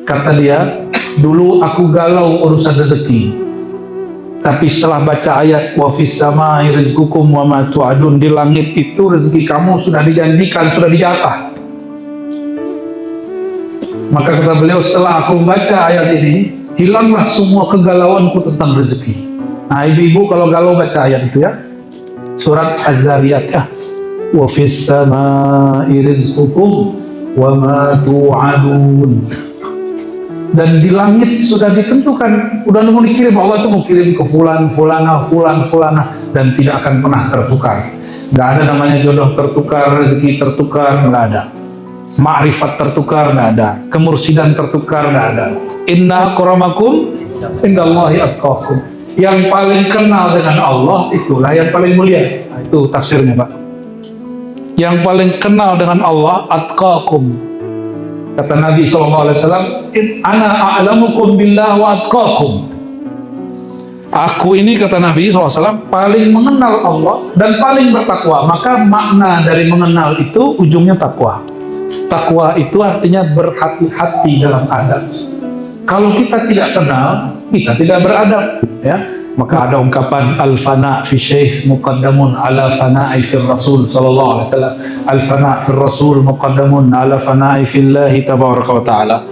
Kata dia, dulu aku galau urusan rezeki, tapi setelah baca ayat wa fis samai rizqukum wa ma tu'adun, di langit itu rezeki kamu sudah dijanjikan, sudah dijatah. Maka kata beliau, setelah aku baca ayat ini, hilanglah semua kegalauanku tentang rezeki. Nah, ibu-ibu kalau galau baca ayat itu ya, surat Az-Zariyat ya, wa fis samai rizqukum wa ma tu'adun. Dan di langit sudah ditentukan, udah mau dikirim, Allah tuh mau kirim ke fulan, fulana, dan tidak akan pernah tertukar. Nggak ada namanya jodoh tertukar, rezeki tertukar, nggak ada. Ma'rifat tertukar, nggak ada. Kemursidan tertukar, nggak ada. Inna akramakum indallahi atqakum. Yang paling kenal dengan Allah itulah yang paling mulia. Nah, itu tafsirnya Pak. Yang paling kenal dengan Allah atqakum. Kata Nabi SAW, ana a'lamukum billah wa atqakum. Aku ini, kata Nabi SAW, paling mengenal Allah dan paling bertakwa. Maka makna dari mengenal itu ujungnya takwa. Takwa itu artinya berhati-hati dalam adab. Kalau kita tidak kenal, kita tidak beradab, ya. Maka ada ungkapan al-fana fi syekh muqaddamun ala fana'i fir rasul sallallahu alaihi wasallam. Al-fana fir rasul muqaddamun ala fana'i fillahi tabaraka wa ta'ala.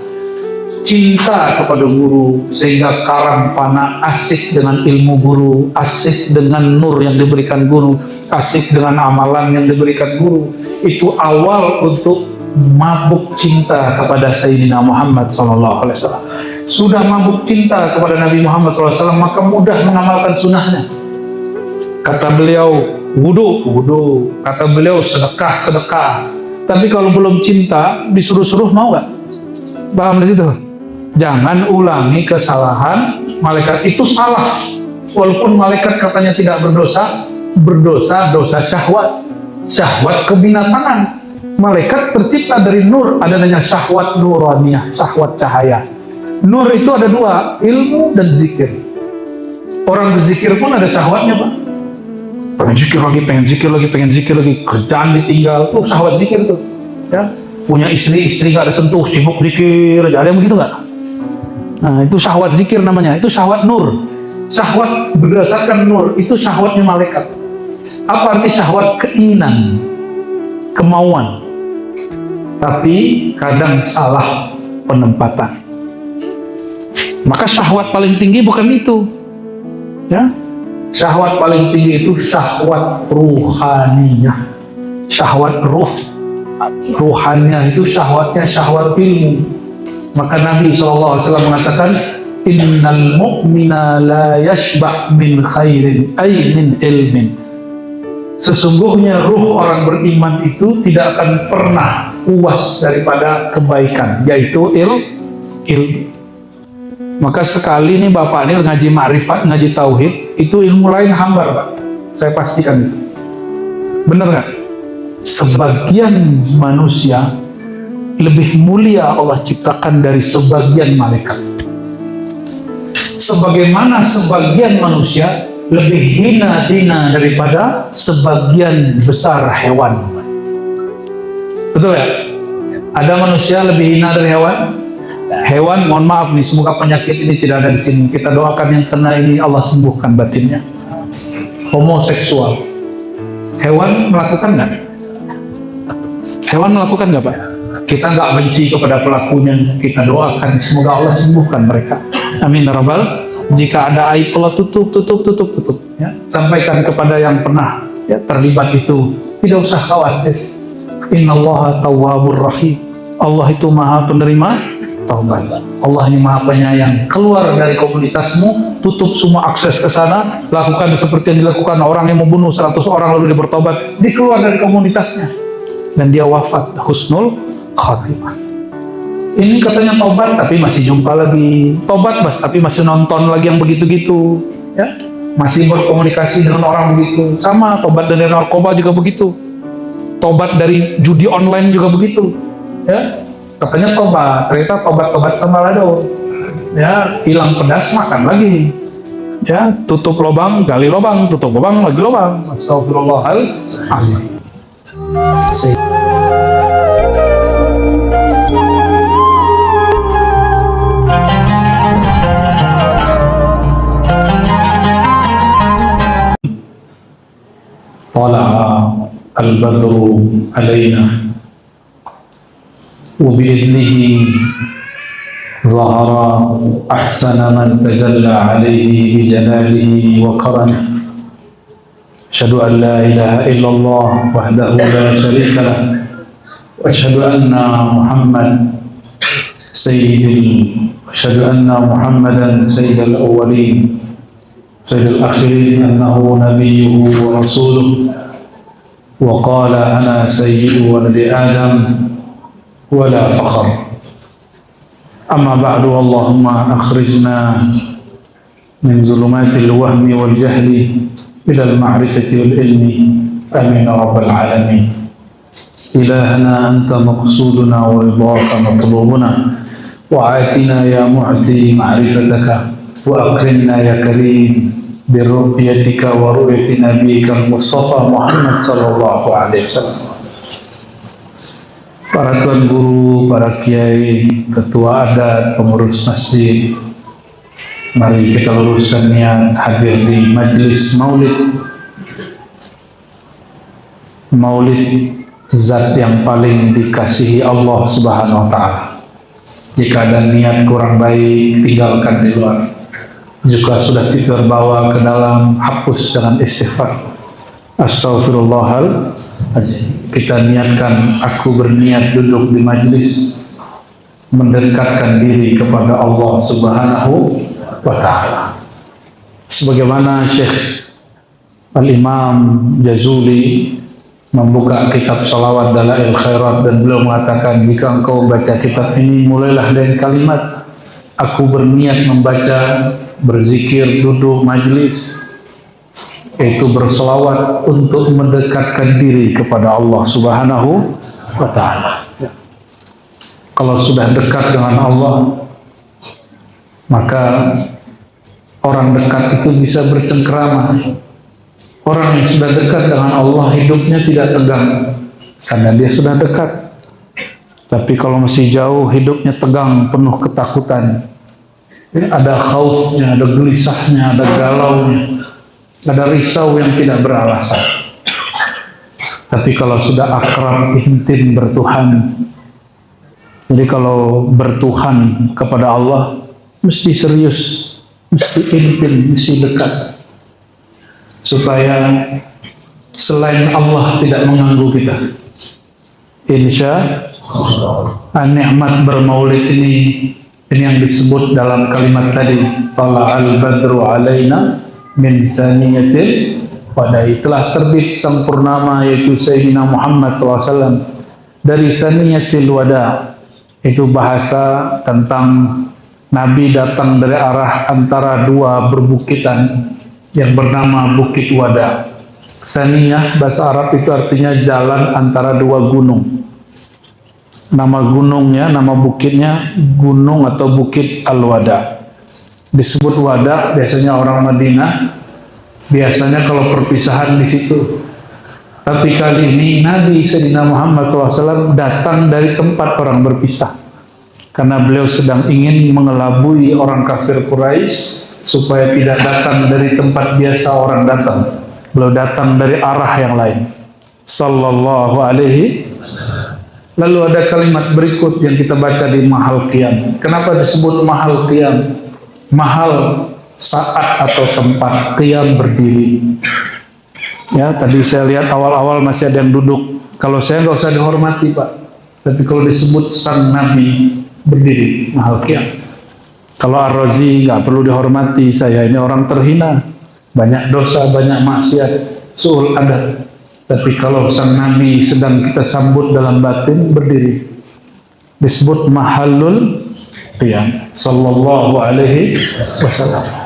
Cinta kepada guru sehingga sekarang fana, asik dengan ilmu guru, asik dengan nur yang diberikan guru, asik dengan amalan yang diberikan guru. Itu awal untuk mabuk cinta kepada Sayyidina Muhammad sallallahu alaihi wasallam. Sudah mabuk cinta kepada Nabi Muhammad SAW, maka mudah mengamalkan sunnahnya. Kata beliau, wudu. Kata beliau, sedekah. Tapi kalau belum cinta, disuruh-suruh mau gak? Paham di situ? Jangan ulangi kesalahan malaikat. Itu salah. Walaupun malaikat katanya tidak berdosa, dosa syahwat. Syahwat kebinatangan. Malaikat tercipta dari nur, ada namanya syahwat nuraniyah, syahwat cahaya. Nur itu ada dua, ilmu dan zikir. Orang berzikir pun ada syahwatnya Pak. Pengen zikir lagi, kerjaan ditinggal, tuh syahwat zikir tuh. Ya, punya istri gak ada sentuh, sibuk zikir, ada yang begitu gak? Nah, itu syahwat zikir namanya, itu syahwat nur. Syahwat berdasarkan nur, itu syahwatnya malaikat. Apa arti syahwat? Keinginan, kemauan. Tapi kadang salah penempatan. Maka syahwat paling tinggi bukan itu, ya. Syahwat paling tinggi itu syahwat ruhaniyah, syahwat ruhannya itu syahwatnya syahwat ilmu. Maka Nabi SAW mengatakan, innal mu'mina la yashba' min khairin ay min ilmin. Sesungguhnya ruh orang beriman itu tidak akan pernah puas daripada kebaikan, yaitu ilmu. Maka sekali nih Bapak ini ngaji ma'rifat, ngaji tauhid, itu ilmu lain hambar Pak. Saya pastikan itu. Bener nggak? Sebagian manusia lebih mulia Allah ciptakan dari sebagian malaikat. Sebagaimana sebagian manusia lebih hina daripada sebagian besar hewan. Betul ya? Ada manusia lebih hina dari hewan? Hewan, mohon maaf nih, semoga penyakit ini tidak ada di sini. Kita doakan yang kena ini Allah sembuhkan batinnya. Homoseksual, hewan melakukan nggak? Hewan melakukan nggak Pak? Kita nggak benci kepada pelakunya, kita doakan semoga Allah sembuhkan mereka. Amin ya rabbal. Jika ada aib Allah tutup. Ya. Sampaikan kepada yang pernah ya, terlibat itu, tidak usah khawatir. Innallaha tawwabur rahim. Allah itu maha penerima taubat. Allah yang maha penyayang. Keluar dari komunitasmu, tutup semua akses ke sana, lakukan seperti yang dilakukan orang yang membunuh 100 orang lalu dia bertobat, dia keluar dari komunitasnya dan dia wafat husnul khatimah. Ini katanya tobat tapi masih jumpa lagi, tobat tapi masih nonton lagi yang begitu-gitu, ya, masih berkomunikasi dengan orang begitu. Sama tobat dari narkoba juga begitu, tobat dari judi online juga begitu, ya. Katanya tobat, ternyata tobat sama lado. Ya, hilang pedas makan lagi. Ya, tutup lubang, gali lubang, tutup lubang, lagi lubang. Astagfirullahaladzim. al-badru alaina wa bi'idnihi zahara ahsana man tajalla alaihi bi jalalihi wa karamihi. Asyhadu an la ilaha illallah wahdahu la syarika lah wa asyhadu anna Muhammadan sayyidul awwalin sayyidul akhirin annahu nabiyyuhu wa rasuluh wa qala ana sayyidu waladi adam wa la fakhr. Amma ba'du, Allahumma akhrijna min zulumatil wahmi wal jahli ila al-ma'rifati wal ilmi, amin ya rabbal alamin. Ilahana anta maqsuduna wa ridhaka matlubuna wa atina ya mu'ti ma'rifataka wa akrimna ya karim bi ru'yatika wa ru'yati nabiyyika Mustafa Muhammad sallallahu alaihi wasallam. Para tuan guru, para kiai, ketua adat, pengurus masjid, mari kita luruskan niat hadir di majlis maulid zat yang paling dikasihi Allah Subhanahu wa ta'ala. Jika ada niat kurang baik, tinggalkan di luar. Jika sudah terbawa ke dalam, hapus dengan istighfar. Astaghfirullahaladzim. Kita niatkan, aku berniat duduk di majlis mendekatkan diri kepada Allah Subhanahu wa ta'ala. Sebagaimana Syekh Al-Imam Jazuli membuka kitab salawat Dalail Khairat, dan beliau mengatakan, jika engkau baca kitab ini, mulailah dari kalimat aku berniat membaca, berzikir, duduk majlis, yaitu berselawat untuk mendekatkan diri kepada Allah Subhanahu wa ta'ala. Kalau sudah dekat dengan Allah, maka orang dekat itu bisa bercengkerama. Orang yang sudah dekat dengan Allah, hidupnya tidak tegang karena dia sudah dekat. Tapi kalau masih jauh, hidupnya tegang, penuh ketakutan. Ada khaufnya, ada gelisahnya, ada galaunya, ada risau yang tidak beralasan. Tapi kalau sudah akrab, intim bertuhan, jadi kalau bertuhan kepada Allah, mesti serius, mesti intim, mesti dekat, supaya selain Allah tidak mengganggu kita. Insya nikmat bermaulid ini yang disebut dalam kalimat tadi, tala'al badru alaina min saniyatil wada'i, telah terbit sang purnama yaitu Sayyidina Muhammad SAW dari saniyatil wada'. Itu bahasa tentang Nabi datang dari arah antara dua berbukitan yang bernama Bukit Wada. Saniyah bahasa Arab itu artinya jalan antara dua gunung. Nama gunungnya, nama bukitnya gunung atau Bukit Al-Wada. Disebut Wada biasanya orang Madinah, biasanya kalau perpisahan di situ. Tapi kali ini Nabi Sayyidina Muhammad SAW datang dari tempat orang berpisah, karena beliau sedang ingin mengelabui orang kafir Quraisy supaya tidak datang dari tempat biasa orang datang. Beliau datang dari arah yang lain. Sallallahu alaihi. Lalu ada kalimat berikut yang kita baca di Mahal Qiyam. Kenapa disebut Mahal Qiyam? Mahal saat atau tempat, qiyam berdiri. Ya, tadi saya lihat awal-awal masih ada yang duduk. Kalau saya nggak usah dihormati, Pak. Tapi kalau disebut sang Nabi berdiri, Mahal Qiyam. Kalau Ar-Razi nggak perlu dihormati, saya ini orang terhina, banyak dosa, banyak maksiat, su'ul adab. Tapi kalau sang Nabi sedang kita sambut dalam batin, berdiri, disebut Mahalul Qiyam. Sallallahu alaihi wasallam.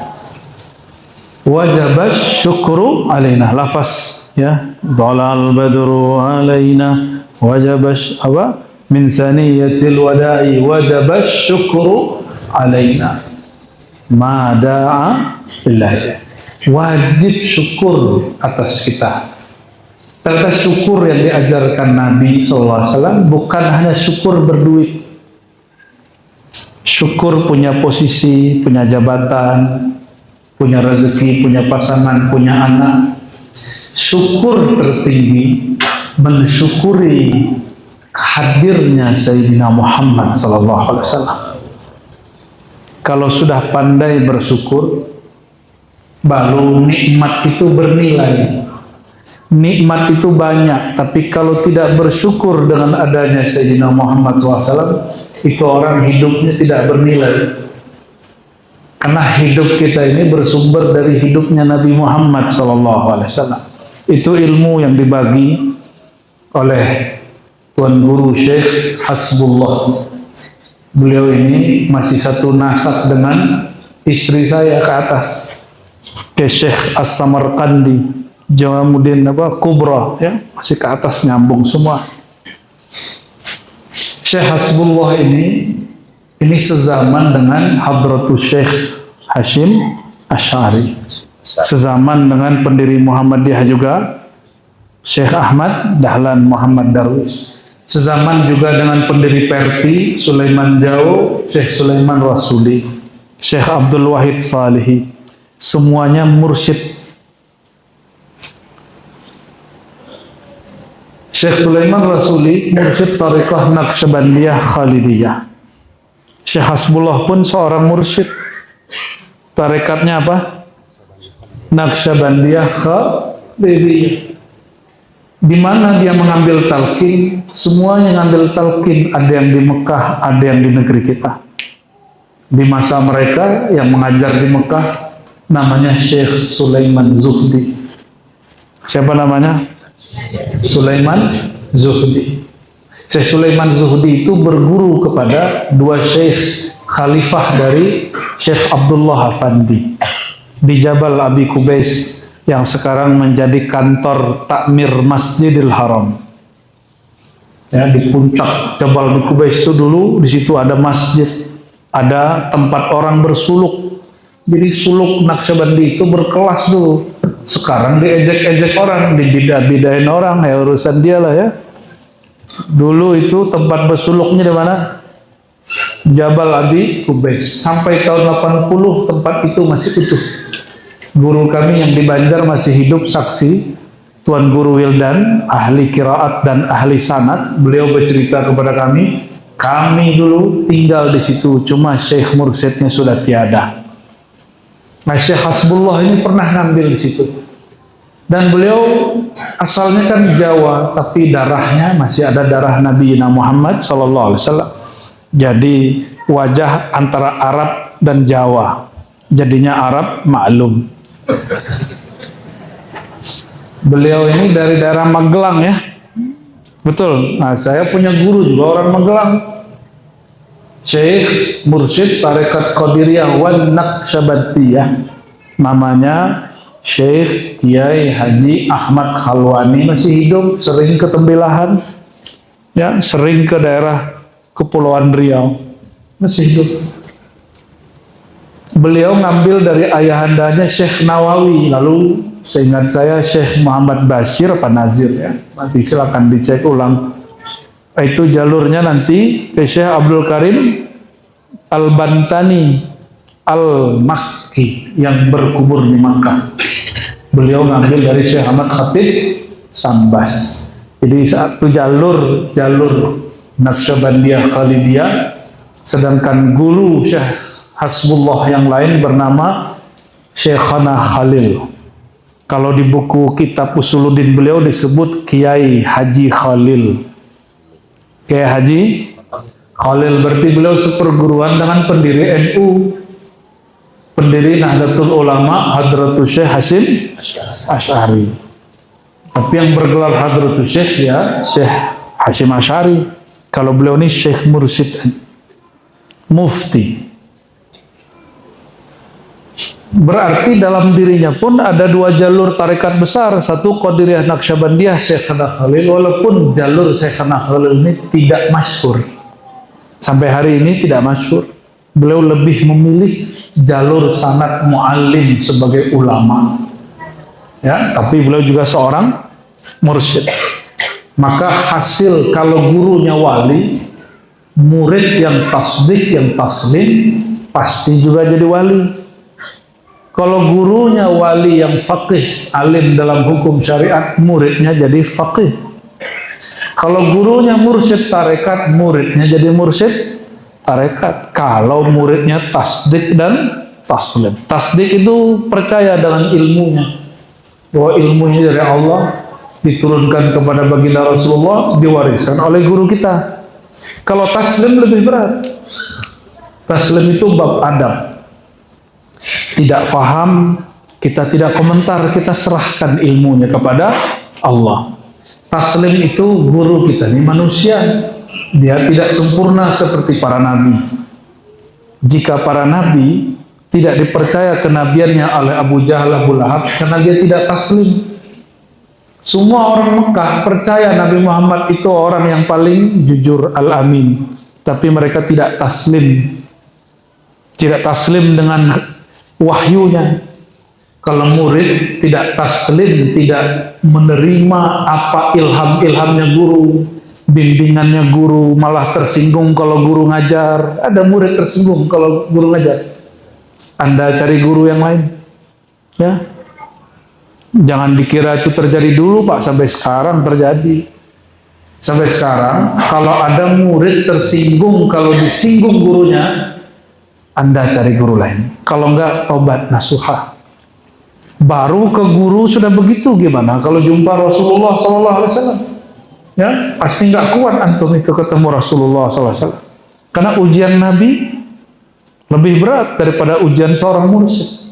Wajabas syukru alaina, lafaz ya, dhalal badru alaina, wajabas apa, min saniyatil wada'i, wajabas syukru alaina, ma da'a billahi, wajib syukur atas kita. Kata syukur yang diajarkan Nabi SAW bukan hanya syukur berduit, syukur punya posisi, punya jabatan, punya rezeki, punya pasangan, punya anak. Syukur tertinggi mensyukuri hadirnya Sayyidina Muhammad sallallahu alaihi wasallam. Kalau sudah pandai bersyukur, baru nikmat itu bernilai. Nikmat itu banyak, tapi kalau tidak bersyukur dengan adanya Sayyidina Muhammad SAW, itu orang hidupnya tidak bernilai. Karena hidup kita ini bersumber dari hidupnya Nabi Muhammad SAW. Itu ilmu yang dibagi oleh Tuan Guru Syekh Hasbullah. Beliau ini masih satu nasab dengan istri saya ke atas, ke Syekh As-Samarqandi, Jamaluddin Kubra, ya, masih ke atas, nyambung semua. Syekh Hasbullah ini sezaman dengan Hadratus Syekh Hashim Asy'ari, sezaman dengan pendiri Muhammadiyah juga Syekh Ahmad Dahlan Muhammad Darwis, sezaman juga dengan pendiri Perti Sulaiman Jawa, Syekh Sulaiman Rasuli, Syekh Abdul Wahid Salihi, semuanya mursyid. Syekh Sulaiman Rasuli mursyid Tariqah Naqsyabandiyah Khalidiyah. Syekh Hasbullah pun seorang mursyid. Tarekatnya apa? Naqsyabandiyah Khalidiyah. Di mana dia mengambil talqin? Semuanya ngambil talqin, ada yang di Mekah, ada yang di negeri kita. Di masa mereka yang mengajar di Mekah namanya Syekh Sulaiman Zuhdi. Siapa namanya? Sulaiman Zuhdi. Syekh Sulaiman Zuhdi itu berguru kepada dua syekh khalifah dari Syekh Abdullah Afandi di Jabal Abi Kubais yang sekarang menjadi kantor takmir Masjidil Haram. Ya, di puncak Jabal Abi Kubais itu dulu di situ ada masjid, ada tempat orang bersuluk. Jadi suluk Naqsyabandi itu berkelas dulu. Sekarang diejek-ejek orang, dibidah-bidahin orang, ya urusan dia lah ya. Dulu itu tempat bersuluknya di mana? Jabal Abi Kubais. Sampai tahun 80 tempat itu masih utuh. Guru kami yang di Banjar masih hidup, saksi Tuan Guru Wildan, ahli qiraat dan ahli sanad. Beliau bercerita kepada kami dulu tinggal di situ, cuma Syekh Mursyidnya sudah tiada. Nah, Syekh Hasbullah ini pernah ngambil di situ. Dan beliau asalnya kan Jawa, tapi darahnya masih ada darah Nabi Muhammad SAW. Jadi wajah antara Arab dan Jawa. Jadinya Arab maklum. Beliau ini dari daerah Magelang ya. Betul. Nah, saya punya guru juga orang Magelang. Syekh Mursyid Tarekat Qadiriyah wan Naqsyabandiyah, namanya Syekh Kiai Haji Ahmad Khalwani, masih hidup, sering ke Tembilahan, ya, sering ke daerah Kepulauan Riau, masih hidup. Beliau ngambil dari ayahandanya Syekh Nawawi, lalu seingat saya Syekh Muhammad Bashir apa Nazir ya, nanti silakan dicek ulang. Itu jalurnya nanti ke Syekh Abdul Karim Al-Bantani Al-Makki yang berkubur di Makkah. Beliau ngambil dari Syekh Ahmad Khatib Sambas. Jadi satu jalur Naqsyabandiyah Khalidiyah, sedangkan guru Syekh Hasbullah yang lain bernama Syekhana Khalil. Kalau di buku kitab Usuluddin beliau disebut Kiai Haji Khalil. Kiai Haji Khalil, berarti beliau seperguruan dengan pendiri NU, pendiri Nahdlatul Ulama Hadratus Syekh Hashim Asy'ari. Tapi yang bergelar Hadratus Syekh ya Syekh Hashim Asy'ari. Kalau beliau ini Syekh Mursyid Mufti. Berarti dalam dirinya pun ada dua jalur tarekat besar, satu Qadiriyah Naqsyabandiyah Syekhana Khalil, walaupun jalur Syekhana Khalil ini tidak masyhur. Sampai hari ini tidak masyhur. Beliau lebih memilih jalur sanad muallim sebagai ulama. Ya, tapi beliau juga seorang mursyid. Maka hasil kalau gurunya wali, murid yang tasdik, yang taslim, pasti juga jadi wali. Kalau gurunya wali yang faqih, alim dalam hukum syariat, muridnya jadi faqih. Kalau gurunya mursyid tarekat, muridnya jadi mursyid tarekat. Kalau muridnya tasdik dan taslim. Tasdik itu percaya dengan ilmunya, bahwa ilmunya dari Allah, diturunkan kepada baginda Rasulullah, diwariskan oleh guru kita. Kalau taslim lebih berat. Taslim itu bab adab. Tidak faham, kita tidak komentar, kita serahkan ilmunya kepada Allah. Taslim itu guru kita, ini manusia. Dia tidak sempurna seperti para nabi. Jika para nabi tidak dipercaya kenabiannya oleh Abu Jahal, Abu Lahab, karena dia tidak taslim. Semua orang Mekah percaya Nabi Muhammad itu orang yang paling jujur, al-amin. Tapi mereka tidak taslim. Tidak taslim dengan wahyunya. Kalau murid tidak taslim, tidak menerima apa ilham-ilhamnya guru, bimbingannya guru, malah tersinggung kalau guru ngajar. Ada murid tersinggung kalau guru ngajar. Anda cari guru yang lain. Ya. Jangan dikira itu terjadi dulu, Pak, sampai sekarang terjadi. Sampai sekarang kalau ada murid tersinggung kalau disinggung gurunya, Anda cari guru lain. Kalau enggak, tobat nasuhah. Baru ke guru sudah begitu, gimana kalau jumpa Rasulullah SAW? Ya, pasti nggak kuat antum itu ketemu Rasulullah SAW. Karena ujian Nabi lebih berat daripada ujian seorang mursyid.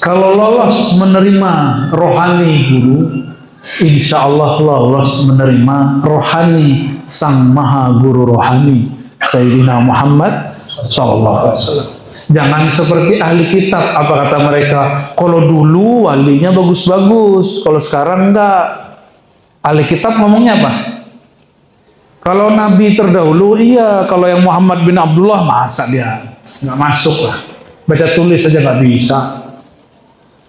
Kalau lolos menerima rohani guru, insya Allah lolos menerima rohani sang maha guru rohani Sayyidina Muhammad SAW. Jangan seperti ahli kitab, apa kata mereka, kalau dulu walinya bagus-bagus, kalau sekarang enggak. Ahli kitab ngomongnya apa? Kalau Nabi terdahulu iya, kalau yang Muhammad bin Abdullah masa dia nggak masuk lah, baca tulis saja nggak bisa.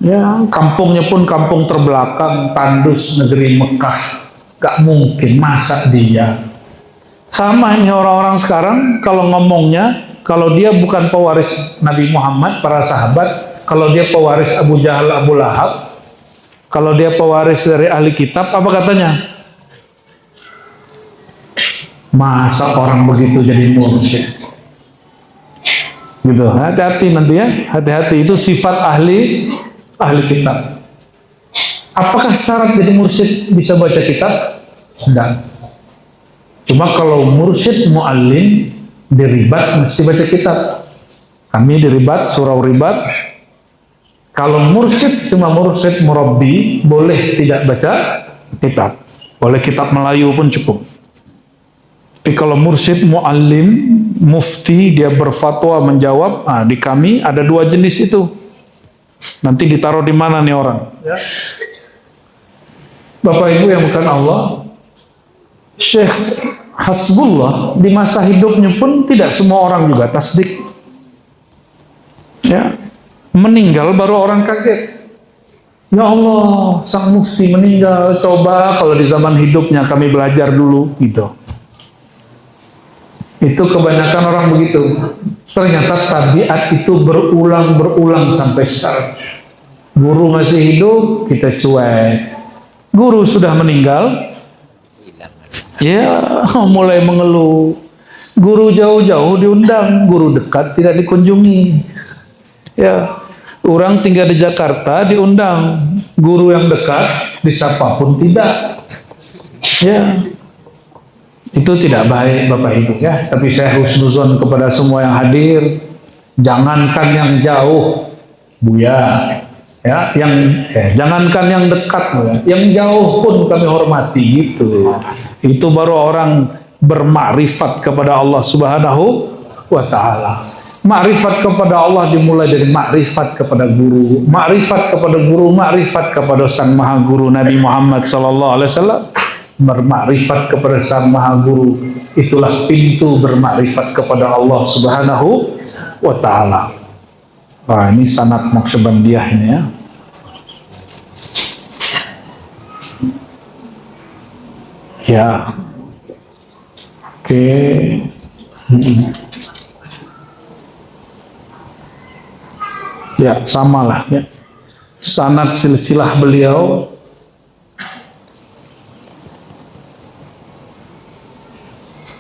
Ya, kampungnya pun kampung terbelakang, tandus negeri Mekah, nggak mungkin, masa dia. Sama ini orang-orang sekarang kalau ngomongnya, kalau dia bukan pewaris Nabi Muhammad, para sahabat, kalau dia pewaris Abu Jahal, Abu Lahab, kalau dia pewaris dari ahli kitab, apa katanya? Masa orang begitu jadi mursyid? Gitu, hati-hati nanti ya, hati-hati, itu sifat ahli kitab. Apakah syarat jadi mursyid bisa baca kitab? Enggak. Cuma kalau mursyid mu'allim di ribat mesti baca kitab. Kami di ribat, surau ribat. Kalau mursyid cuma mursyid murabbi, boleh tidak baca kitab. Boleh kitab Melayu pun cukup. Tapi kalau mursyid mu'allim, mufti, dia berfatwa menjawab, nah, di kami ada dua jenis itu. Nanti ditaruh di mana nih orang? Ya. Bapak Ibu yang bukan Allah, Syekh Hasbullah di masa hidupnya pun tidak semua orang juga tasdik. Ya, meninggal baru orang kaget. Ya Allah, sang mufti meninggal. Coba kalau di zaman hidupnya kami belajar dulu, gitu. Itu kebanyakan orang begitu. Ternyata tabiat itu berulang sampai sekarang. Guru masih hidup, kita cuek. Guru sudah meninggal, ya mulai mengeluh. Guru jauh-jauh diundang, guru dekat tidak dikunjungi. Ya, orang tinggal di Jakarta diundang, guru yang dekat disapa pun tidak. Ya, itu tidak baik Bapak Ibu ya. Tapi saya husnuzon kepada semua yang hadir, jangankan yang jauh, Buya, ya, jangankan yang dekat, ya, yang jauh pun kami hormati gitu. Itu baru orang bermakrifat kepada Allah Subhanahu wa Ta'ala. Makrifat kepada Allah dimulai dari makrifat kepada guru, makrifat kepada guru, makrifat kepada sang maha guru Nabi Muhammad sallallahu alaihi wasallam. Bermakrifat kepada sang maha guru, itulah pintu bermakrifat kepada Allah Subhanahu wa Ta'ala. Wah, ini sanad Naqsyabandiyah ini ya. Ya, oke. Ya, samalah ya. Sanad silsilah beliau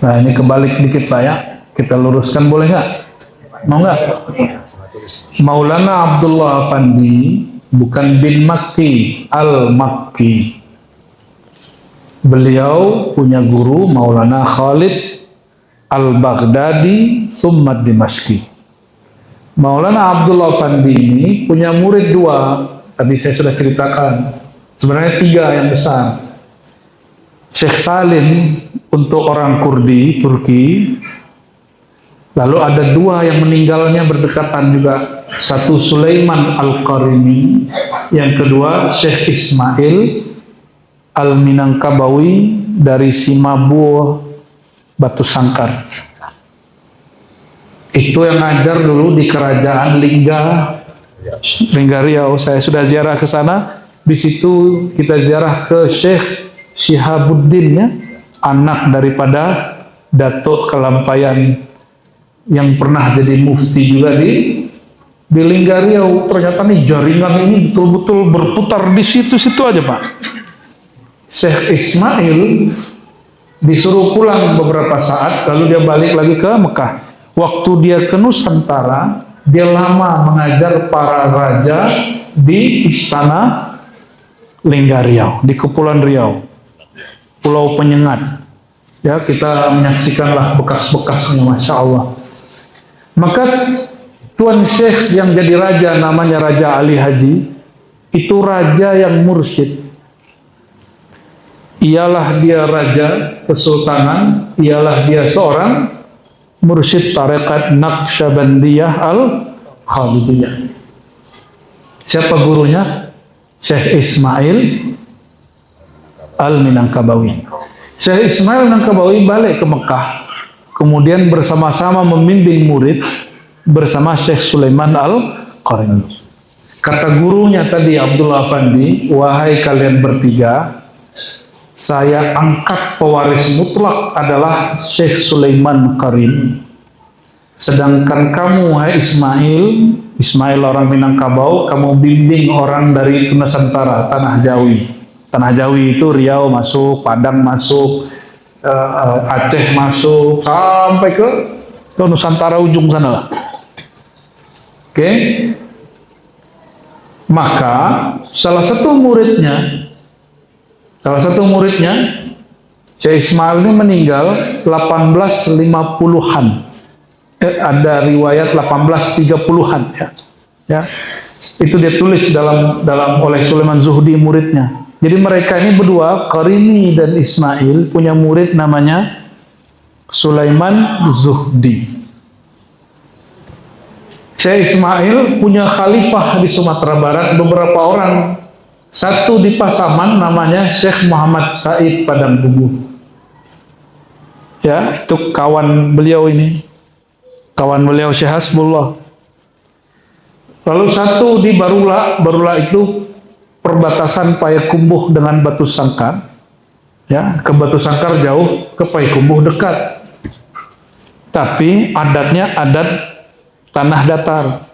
Nah ini kebalik dikit Pak ya, kita luruskan boleh nggak? Mau nggak? Maulana Abdullah Afandi bukan bin Makki, Al-Makki. Beliau punya guru Maulana Khalid Al-Baghdadi Summat Dimashqi. Maulana Abdullah Afandi ini punya murid dua, tadi saya sudah ceritakan. Sebenarnya tiga yang besar. Syekh Salim untuk orang Kurdi, Turki. Lalu ada dua yang meninggalnya berdekatan juga. Satu Sulaiman Al-Qarimi, yang kedua Syekh Ismail Al-Minangkabawi dari Simabua, Batu Sangkar. Itu yang ngajar dulu di kerajaan Lingga Riau. Saya sudah ziarah ke sana. Di situ kita ziarah ke Syekh Syihabuddin ya, anak daripada Datuk Kelampayan yang pernah jadi mufti juga di Lingga Riau. Ternyata nih jaringan ini betul-betul berputar di situ-situ aja Pak. Syekh Ismail disuruh pulang beberapa saat, lalu dia balik lagi ke Mekah. Waktu dia ke Nusantara, dia lama mengajar para raja di istana Lingga Riau, di Kepulauan Riau, Pulau Penyengat. Ya, kita menyaksikanlah bekas-bekasnya, Masya Allah. Maka Tuan Syekh yang jadi raja namanya Raja Ali Haji, itu raja yang mursyid. Ialah dia raja kesultanan, ialah dia seorang mursyid tarekat Naqsyabandiyah Al-Khalidiyah. Siapa gurunya? Syekh Ismail Al-Minangkabawi. Syekh Ismail Al-Minangkabawi balik ke Mekah, kemudian bersama-sama membimbing murid bersama Syekh Sulaiman Al-Qarimi. Kata gurunya tadi Abdullah Afandi, wahai kalian bertiga, saya angkat pewaris mutlak adalah Syekh Sulaiman Qarimi. Sedangkan kamu, hai Ismail orang Minangkabau, kamu bimbing orang dari Nusantara, Tanah Jawi. Tanah Jawi itu Riau masuk, Padang masuk, Aceh masuk, sampai ke Nusantara ujung sana lah. Oke? Maka salah satu muridnya, Syekh Ismail ini meninggal 1850-an. Ada riwayat 1830-an ya. Ya. Itu dia tulis dalam oleh Sulaiman Zuhdi muridnya. Jadi mereka ini berdua, Qarimi dan Ismail, punya murid namanya Sulaiman Zuhdi. Syekh Ismail punya khalifah di Sumatera Barat beberapa orang. Satu di Pasaman namanya Syekh Muhammad Said Padang Bubuh. Ya, itu kawan beliau ini. Kawan beliau Syekh Hasbullah. Lalu satu di Barula itu perbatasan Payakumbuh dengan Batu Sangkar. Ya, ke Batu Sangkar jauh, ke Payakumbuh dekat. Tapi adatnya adat tanah datar.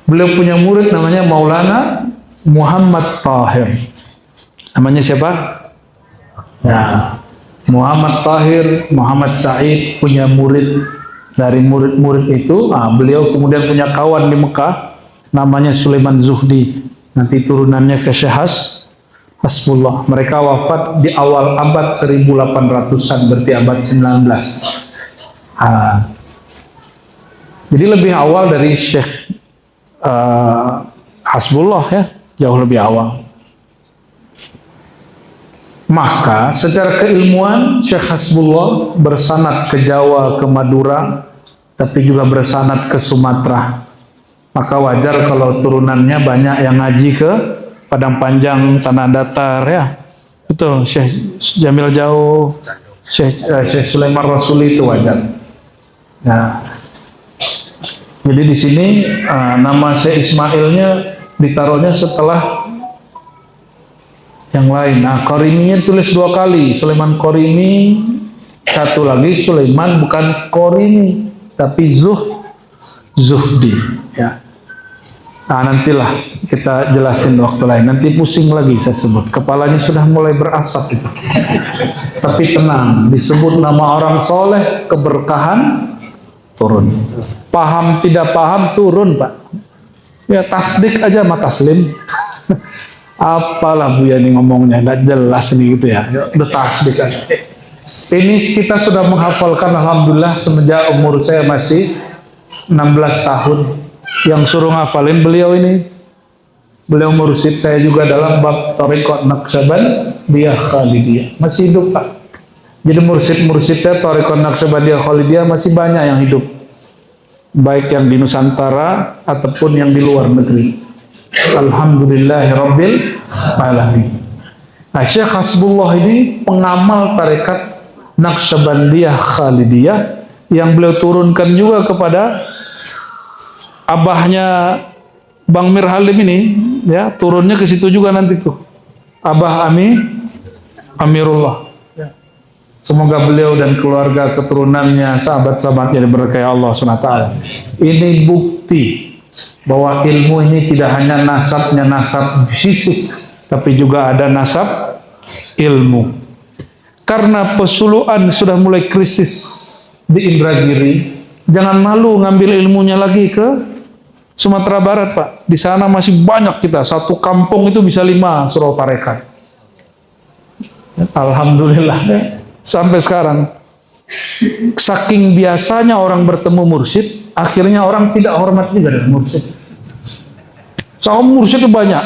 Beliau punya murid namanya Maulana Muhammad Tahir. Namanya siapa? Ya, Muhammad Tahir, Muhammad Said punya murid. Dari murid-murid itu, beliau kemudian punya kawan di Mekah, namanya Sulaiman Zuhdi. Nanti turunannya ke Syekh Hasbullah. Mereka wafat di awal abad 1800-an, berarti abad 19. Jadi lebih awal dari Syekh Hasbullah ya, jauh lebih awal. Maka secara keilmuan Syekh Hasbullah bersanad ke Jawa, ke Madura, tapi juga bersanad ke Sumatera. Maka wajar kalau turunannya banyak yang ngaji ke Padang Panjang, Tanah Datar ya. Betul, Syekh Jamil Jauh, Syekh Sulaiman Rasuli itu wajar. Nah, jadi di sini nama Syekh Ismailnya ditaruhnya setelah yang lain. Nah, Qariminya tulis dua kali, Sulaiman Qarimi, satu lagi Sulaiman bukan Qarimi tapi Zuhdi ya. Nah, nantilah kita jelasin waktu lain. Nanti pusing lagi saya sebut. Kepalanya sudah mulai berasap itu. Tapi tenang, disebut nama orang soleh, keberkahan turun. Paham tidak paham turun, Pak. Ya tasdik aja sama taslim. Apalah Bu Yani ngomongnya, nggak jelas nih gitu ya. Udah tasdik aja. Ini kita sudah menghafalkan alhamdulillah semenjak umur saya masih 16 tahun. Yang suruh ngafalin beliau ini. Beliau mursyid saya juga dalam bab Thariqat Naqsyabandiyah Khalidiyah. Masih hidup, Pak. Jadi mursyid-mursyid saya Thariqat Naqsyabandiyah Khalidiyah masih banyak yang hidup. Baik yang di Nusantara ataupun yang di luar negeri. Alhamdulillahirabbil alamin. Nah, Syekh Hasbullah ini pengamal tarekat Naqsyabandiyah Khalidiyah yang beliau turunkan juga kepada abahnya Bang Mir Halim ini, ya, turunnya ke situ juga nanti tuh. Abah Amirullah. Semoga beliau dan keluarga keturunannya, sahabat-sahabatnya diberkahi Allah SWT. Ini bukti bahwa ilmu ini tidak hanya nasabnya nasab fisik, tapi juga ada nasab ilmu. Karena pesuluan sudah mulai krisis di Indragiri, jangan malu ngambil ilmunya lagi ke Sumatera Barat, Pak. Di sana masih banyak kita. Satu kampung itu bisa 5 surau tarekat. Alhamdulillah ya. Sampai sekarang. Saking biasanya orang bertemu mursyid, akhirnya orang tidak hormat juga dengan mursyid. Soal mursyid itu banyak.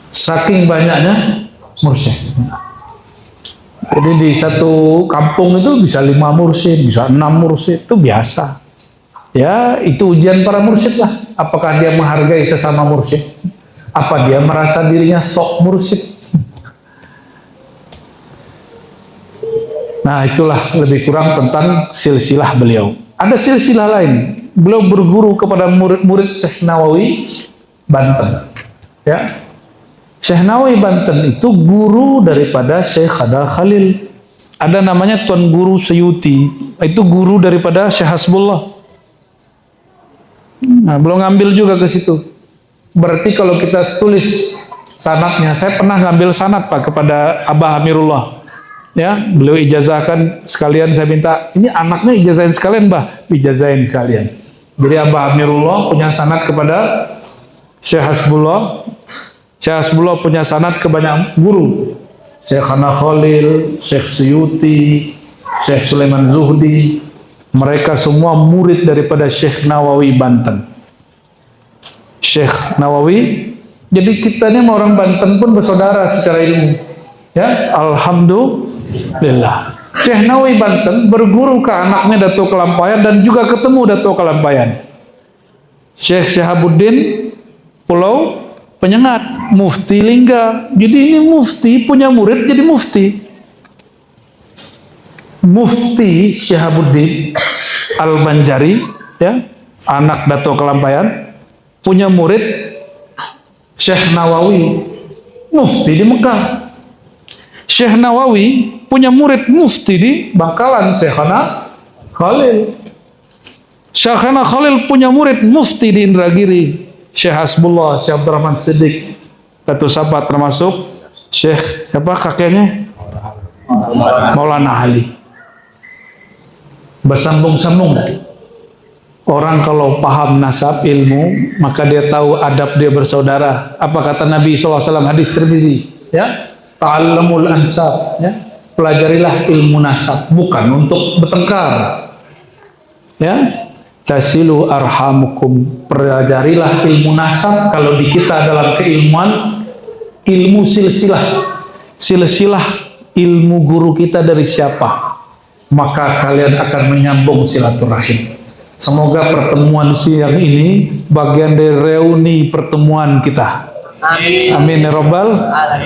Saking banyaknya mursyid. Jadi di satu kampung itu bisa 5 mursyid, bisa 6 mursyid, itu biasa. Ya, itu ujian para mursyid lah. Apakah dia menghargai sesama mursyid? Apa dia merasa dirinya sok mursyid? Nah, itulah lebih kurang tentang silsilah beliau. Ada silsilah lain. Beliau berguru kepada murid-murid Syekh Nawawi Banten. Ya. Syekh Nawawi Banten itu guru daripada Syekh Khadal Khalil. Ada namanya Tuan Guru Suyuti. Itu guru daripada Syekh Hasbullah. Nah, belum ngambil juga ke situ. Berarti kalau kita tulis sanadnya, saya pernah ngambil sanad Pak kepada Abah Amirullah. Ya, beliau ijazahkan sekalian, saya minta, ini anaknya ijazahin sekalian, Bah, ijazahin sekalian. Jadi Abah Amirullah punya sanad kepada Syekh Hasbullah. Syekh Hasbullah punya sanad ke banyak guru. Syekh Khana Khalil, Syekh Suyuti, Syekh Sulaiman Zuhdi. Mereka semua murid daripada Syekh Nawawi Banten. Syekh Nawawi, jadi kita ini orang Banten pun bersaudara secara ilmu. Ya, alhamdulillah. Syekh Nawawi Banten berguru ke anaknya Datuk Kelampayan dan juga ketemu Datuk Kelampayan. Syekh Syahabuddin Pulau Penyengat, Mufti Lingga. Jadi ini mufti punya murid jadi mufti. Mufti Syahabuddin Al-Banjari, ya, anak Datuk Kelampayan, punya murid Syekh Nawawi, mufti di Mekah. Syekh Nawawi punya murid mufti di Bangkalan, Syekh Khana Khalil. Syekh Khana Khalil punya murid mufti di Indragiri, Syekh Hasbullah, Syekh Abdurrahman Siddiq. Satu sahabat termasuk Syekh siapa kakeknya? Maulana Ali. Bersambung-sambung. Orang kalau paham nasab ilmu, maka dia tahu adab dia bersaudara. Apa kata Nabi SAW hadis Tirmizi? Ya, ta'allamul ansab. Ya, pelajarilah ilmu nasab, bukan untuk bertengkar. Ya, tasilu arhamukum. Pelajarilah ilmu nasab. Kalau di kita dalam keilmuan, ilmu silsilah. Silsilah ilmu guru kita dari siapa? Maka kalian akan menyambung silaturahim. Semoga pertemuan siang ini bagian dari reuni pertemuan kita. Amin. Amin ya rabbal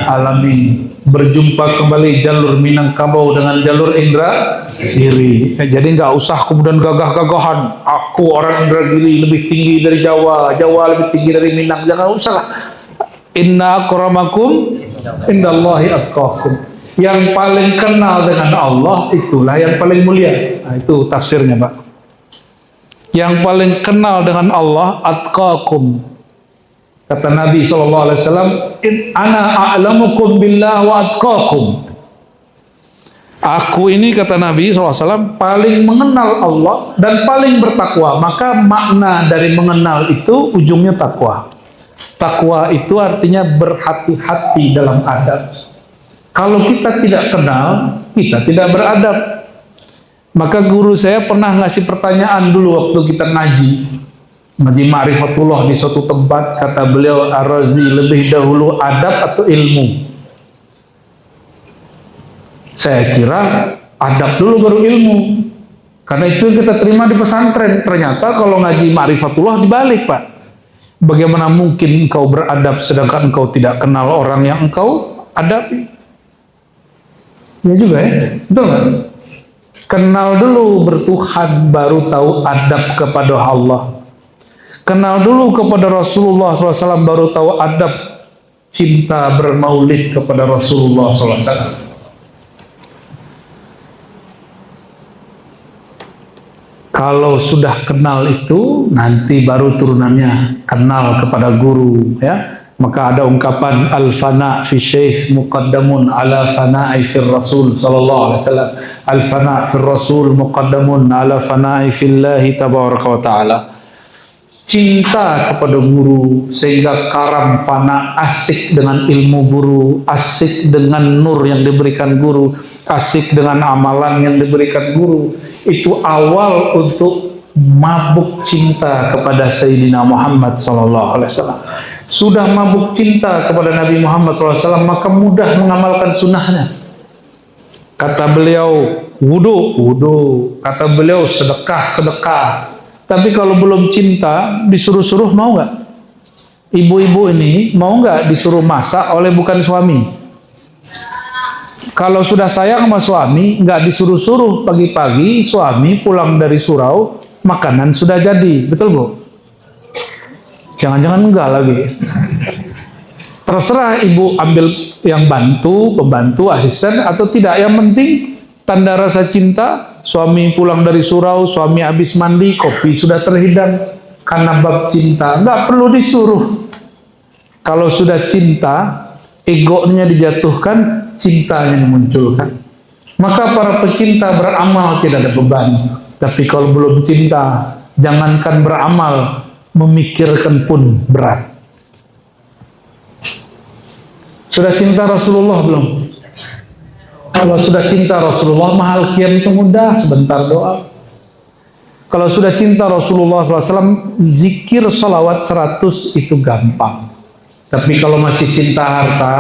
alamin. Berjumpa kembali jalur Minangkabau dengan jalur Indragiri. Jadi nggak usah kemudian gagah-gagahan. Aku orang Indragiri lebih tinggi dari Jawa, Jawa lebih tinggi dari Minang. Jangan usah. Inna akramakum indallahi atqakum. Yang paling kenal dengan Allah itulah yang paling mulia. Nah, itu tafsirnya, Pak. Yang paling kenal dengan Allah atqakum. Kata Nabi SAW, ana a'lamukum billah wa atqakum. Aku ini, kata Nabi SAW, paling mengenal Allah dan paling bertakwa. Maka makna dari mengenal itu ujungnya takwa. Takwa itu artinya berhati-hati dalam adab. Kalau kita tidak kenal, kita tidak beradab. Maka guru saya pernah ngasih pertanyaan dulu waktu kita ngaji Ma'rifatullah di suatu tempat. Kata beliau, Ar-Razi, lebih dahulu adab atau ilmu? Saya kira adab dulu baru ilmu, karena itu yang kita terima di pesantren. Ternyata kalau ngaji Ma'rifatullah dibalik, Pak. Bagaimana mungkin engkau beradab sedangkan engkau tidak kenal orang yang engkau adabi? Ya juga ya, betul kan? Kenal dulu bertuhan, baru tahu adab kepada Allah. Kenal dulu kepada Rasulullah SAW, baru tahu adab cinta bermaulid kepada Rasulullah SAW. Kalau sudah kenal itu, nanti baru turunannya kenal kepada guru, ya. Maka ada ungkapan al-fana fi syekh muqaddamun ala fana'i fir rasul sallallahu alaihi wasallam. Al-fana fir rasul muqaddamun ala fana'i fillahi tabaraka wa ta'ala. Cinta kepada guru sehingga sekarang fana, asik dengan ilmu guru, asik dengan nur yang diberikan guru, asik dengan amalan yang diberikan guru. Itu awal untuk mabuk cinta kepada Sayyidina Muhammad SAW. Sudah mabuk cinta kepada Nabi Muhammad SAW, maka mudah mengamalkan sunnahnya. Kata beliau, wudu. Kata beliau, sedekah. Tapi kalau belum cinta, disuruh-suruh mau nggak? Ibu-ibu ini mau nggak disuruh masak oleh bukan suami? Kalau sudah sayang sama suami, nggak disuruh-suruh, pagi-pagi suami pulang dari surau, makanan sudah jadi, betul Bu? Jangan-jangan enggak lagi. Terserah ibu ambil yang pembantu, asisten atau tidak. Yang penting tanda rasa cinta, suami pulang dari surau, suami habis mandi, kopi sudah terhidang. Karena bab cinta, nggak perlu disuruh. Kalau sudah cinta, egonya dijatuhkan, cintanya dimunculkan. Maka para pecinta beramal tidak ada beban. Tapi kalau belum cinta, jangankan beramal, memikirkan pun berat. Sudah cinta Rasulullah belum? Kalau sudah cinta Rasulullah, mahal kiam itu mudah, sebentar doa. Kalau sudah cinta Rasulullah SAW, zikir salawat 100 itu gampang. Tapi kalau masih cinta harta,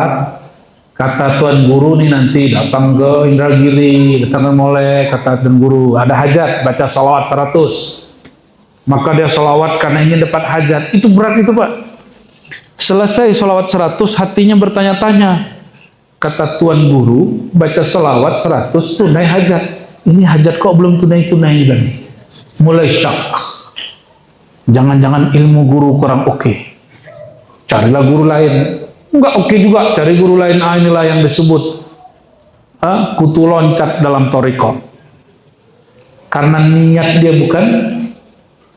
kata Tuan Guru nih nanti datang ke Indragiri, datang ke Molek, kata Tuan Guru, ada hajat, baca salawat 100. Maka dia salawat karena ingin dapat hajat. Itu berat itu Pak. Selesai salawat 100, hatinya bertanya-tanya. Kata Tuan Guru, baca salawat 100, tunai hajat. Ini hajat kok belum tunai-tunai lagi. Mulai syak. Jangan-jangan ilmu guru kurang oke. Carilah guru lain. Enggak oke juga, cari guru lain. Inilah yang disebut kutu loncat dalam thariqah. Karena niat dia bukan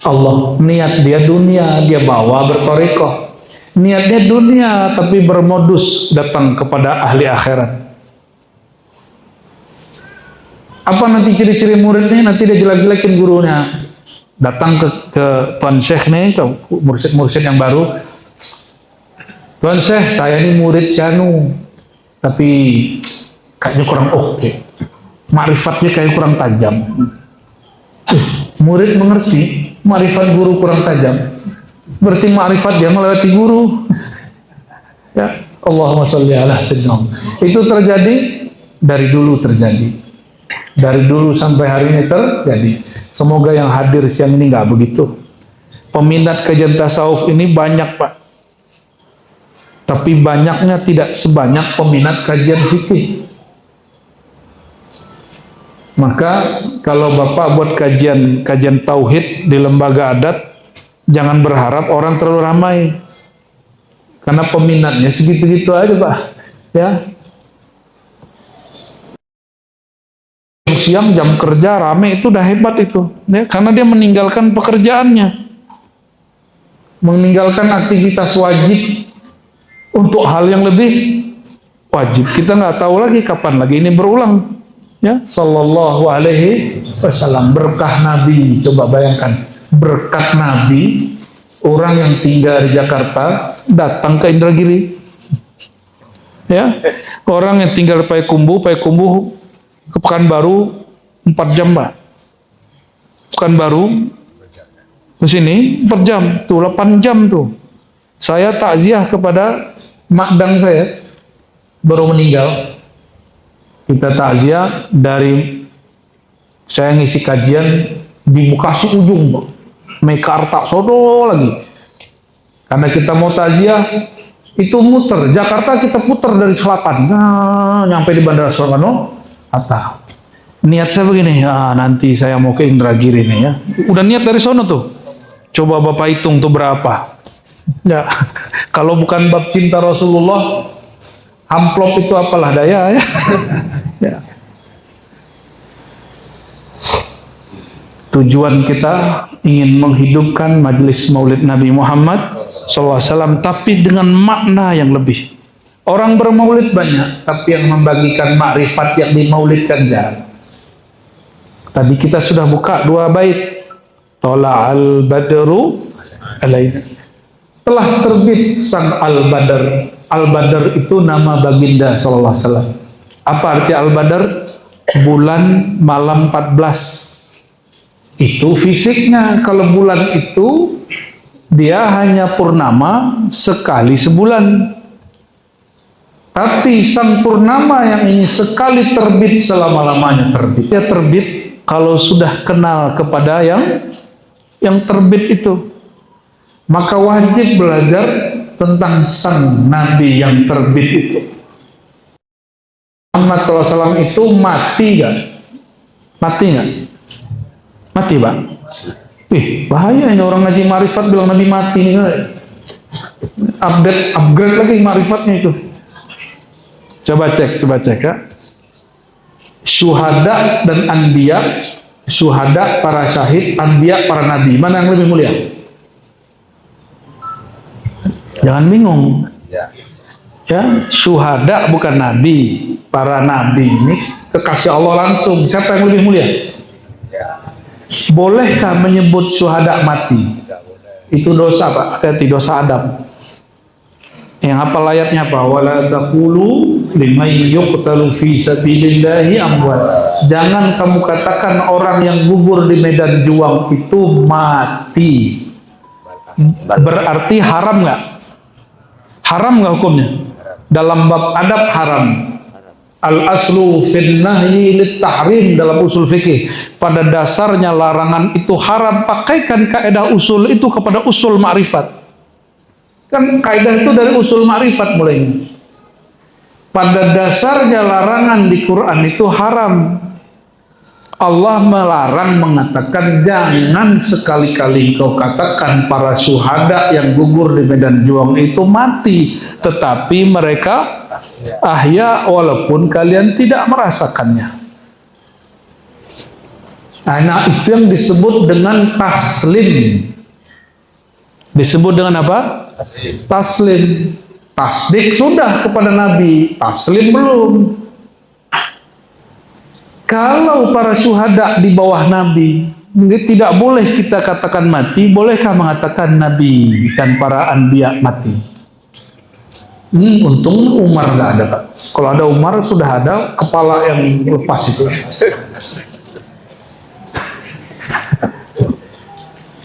Allah, niat dia dunia, dia bawa berthariqah. Niatnya dunia tapi bermodus datang kepada ahli akhirat. Apa nanti ciri-ciri muridnya? Nanti dia jelek-jelekin gurunya. Datang ke Tuan Syekh nih, ke mursyid-mursyid yang baru. Tuan Syekh, saya ini murid Syanu, tapi kayaknya kurang oke. Ma'rifatnya kayak kurang tajam. Murid mengerti, ma'rifat guru kurang tajam. Berarti ma'rifat dia melewati guru. Ya, Allahumma sholli ala sayyidina. Itu terjadi dari dulu terjadi. Dari dulu sampai hari ini terjadi. Semoga yang hadir siang ini nggak begitu. Peminat kajian tasawuf ini banyak Pak. Tapi banyaknya tidak sebanyak peminat kajian fikih. Maka kalau Bapak buat kajian tauhid di lembaga adat, jangan berharap orang terlalu ramai. Karena peminatnya segitu-gitu aja Pak. Ya. siang jam kerja rame, itu udah hebat itu, ya, karena dia meninggalkan pekerjaannya, meninggalkan aktivitas wajib untuk hal yang lebih wajib. Kita nggak tahu lagi kapan lagi ini berulang, ya. Sallallahu alaihi wasallam, berkah Nabi. Coba bayangkan, berkat Nabi, orang yang tinggal di Jakarta datang ke Indragiri, ya. Orang yang tinggal di Payakumbuh ke Pekanbaru 4 jam, Pak. Pekanbaru ke sini 4 jam, tuh 8 jam tuh. Saya takziah kepada makdang saya, baru meninggal. Kita takziah dari saya ngisi kajian di Bekasi ujung, Pak. Mekarta sodo lagi. Karena kita mau takziah itu muter, Jakarta kita putar dari selatan, nah, nyampe di Bandara Soekarno Hatta. Niat saya begini, nanti saya mau ke Indragiri nih, ya. Udah niat dari sono tuh. Coba Bapak hitung tuh berapa. Ya, kalau bukan bab cinta Rasulullah, amplop itu apalah daya, ya. Ya. Tujuan kita ingin menghidupkan majelis Maulid Nabi Muhammad SAW, tapi dengan makna yang lebih. Orang bermaulid banyak, tapi yang membagikan makrifat yang dimaulidkan jarang. Tadi kita sudah buka 2 bait. Tola'al badru alaina. Telah terbit sang al-badar. Al-badar itu nama baginda sallallahu alaihi wasallam. Apa arti al-badar? Bulan malam 14. Itu fisiknya. Kalau bulan itu dia hanya purnama sekali sebulan. Tapi sang purnama yang ini sekali terbit selama-lamanya terbit. Dia terbit kalau sudah kenal kepada yang terbit itu. Maka wajib belajar tentang sang Nabi yang terbit itu. Muhammad SAW itu mati gak? Mati gak? Mati, Pak. Bahaya ini orang ngaji marifat bilang Nabi mati. Upgrade lagi marifatnya itu. Coba cek ya. Syuhada dan anbiya, syuhada para syahid, anbiya para nabi, mana yang lebih mulia? Jangan bingung. Ya, syuhada bukan nabi, para nabi ini kekasih Allah langsung. Siapa yang lebih mulia? Bolehkah menyebut syuhada mati? Itu dosa, Pak. Hati-hati, dosa adab. Yang apa layatnya, Pak? Wala taqulu liman yuqtalu fi sabilillahi amwat. Jangan kamu katakan orang yang gugur di medan juang itu mati. Berarti haram nggak? Haram nggak hukumnya? Dalam bab adab haram. Al-aslu fin nahyi lit-tahrim dalam usul fikih. Pada dasarnya larangan itu haram. Pakaikan kaidah usul itu kepada usul ma'rifat. Kan kaidah itu dari usul ma'rifat mulainya. Pada dasarnya larangan di Quran itu haram. Allah melarang mengatakan jangan sekali-kali kau katakan para syuhada yang gugur di medan juang itu mati, tetapi mereka ahya walaupun kalian tidak merasakannya. Nah, itu yang disebut dengan taslim. Disebut dengan apa? Taslim. Tasdik sudah kepada Nabi, taslim belum. Kalau para syuhada di bawah Nabi, tidak boleh kita katakan mati. Bolehkah mengatakan Nabi dan para anbiya mati? Untung Umar nggak ada, Pak. Kalau ada Umar sudah ada kepala yang lepas itu.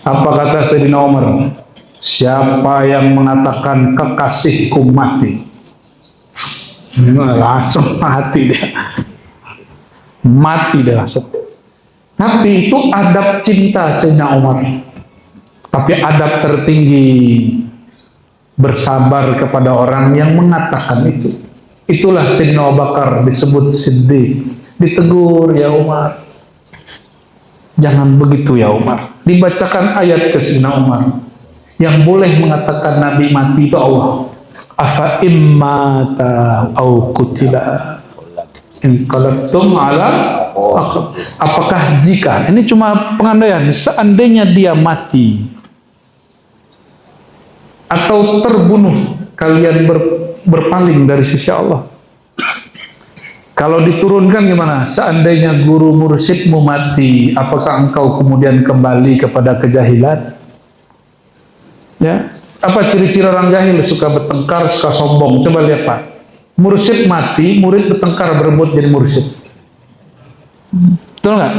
Apa kata Sayyidina Umar? Siapa yang mengatakan kekasihku mati, langsung mati dia. Mati dia langsung. Tapi itu adab cinta Sayyidina Umar. Tapi adab tertinggi bersabar kepada orang yang mengatakan itu. Itulah Sayyidina Abu Bakar disebut Siddiq. Ditegur, ya Umar, jangan begitu ya Umar. Dibacakan ayat ke Sayyidina Umar. Yang boleh mengatakan Nabi mati itu Allah. Afa immata au qutila inqalabtum ala Apakah jika, ini cuma pengandaian, seandainya dia mati atau terbunuh, kalian berpaling dari sisi Allah. Kalau diturunkan gimana? Seandainya guru mursyidmu mati, apakah engkau kemudian kembali kepada kejahilan? Ya, apa ciri-ciri orang jahil? Suka bertengkar, suka sombong. Coba lihat Pak, mursyid mati, murid bertengkar berebut jadi mursyid. Betul nggak?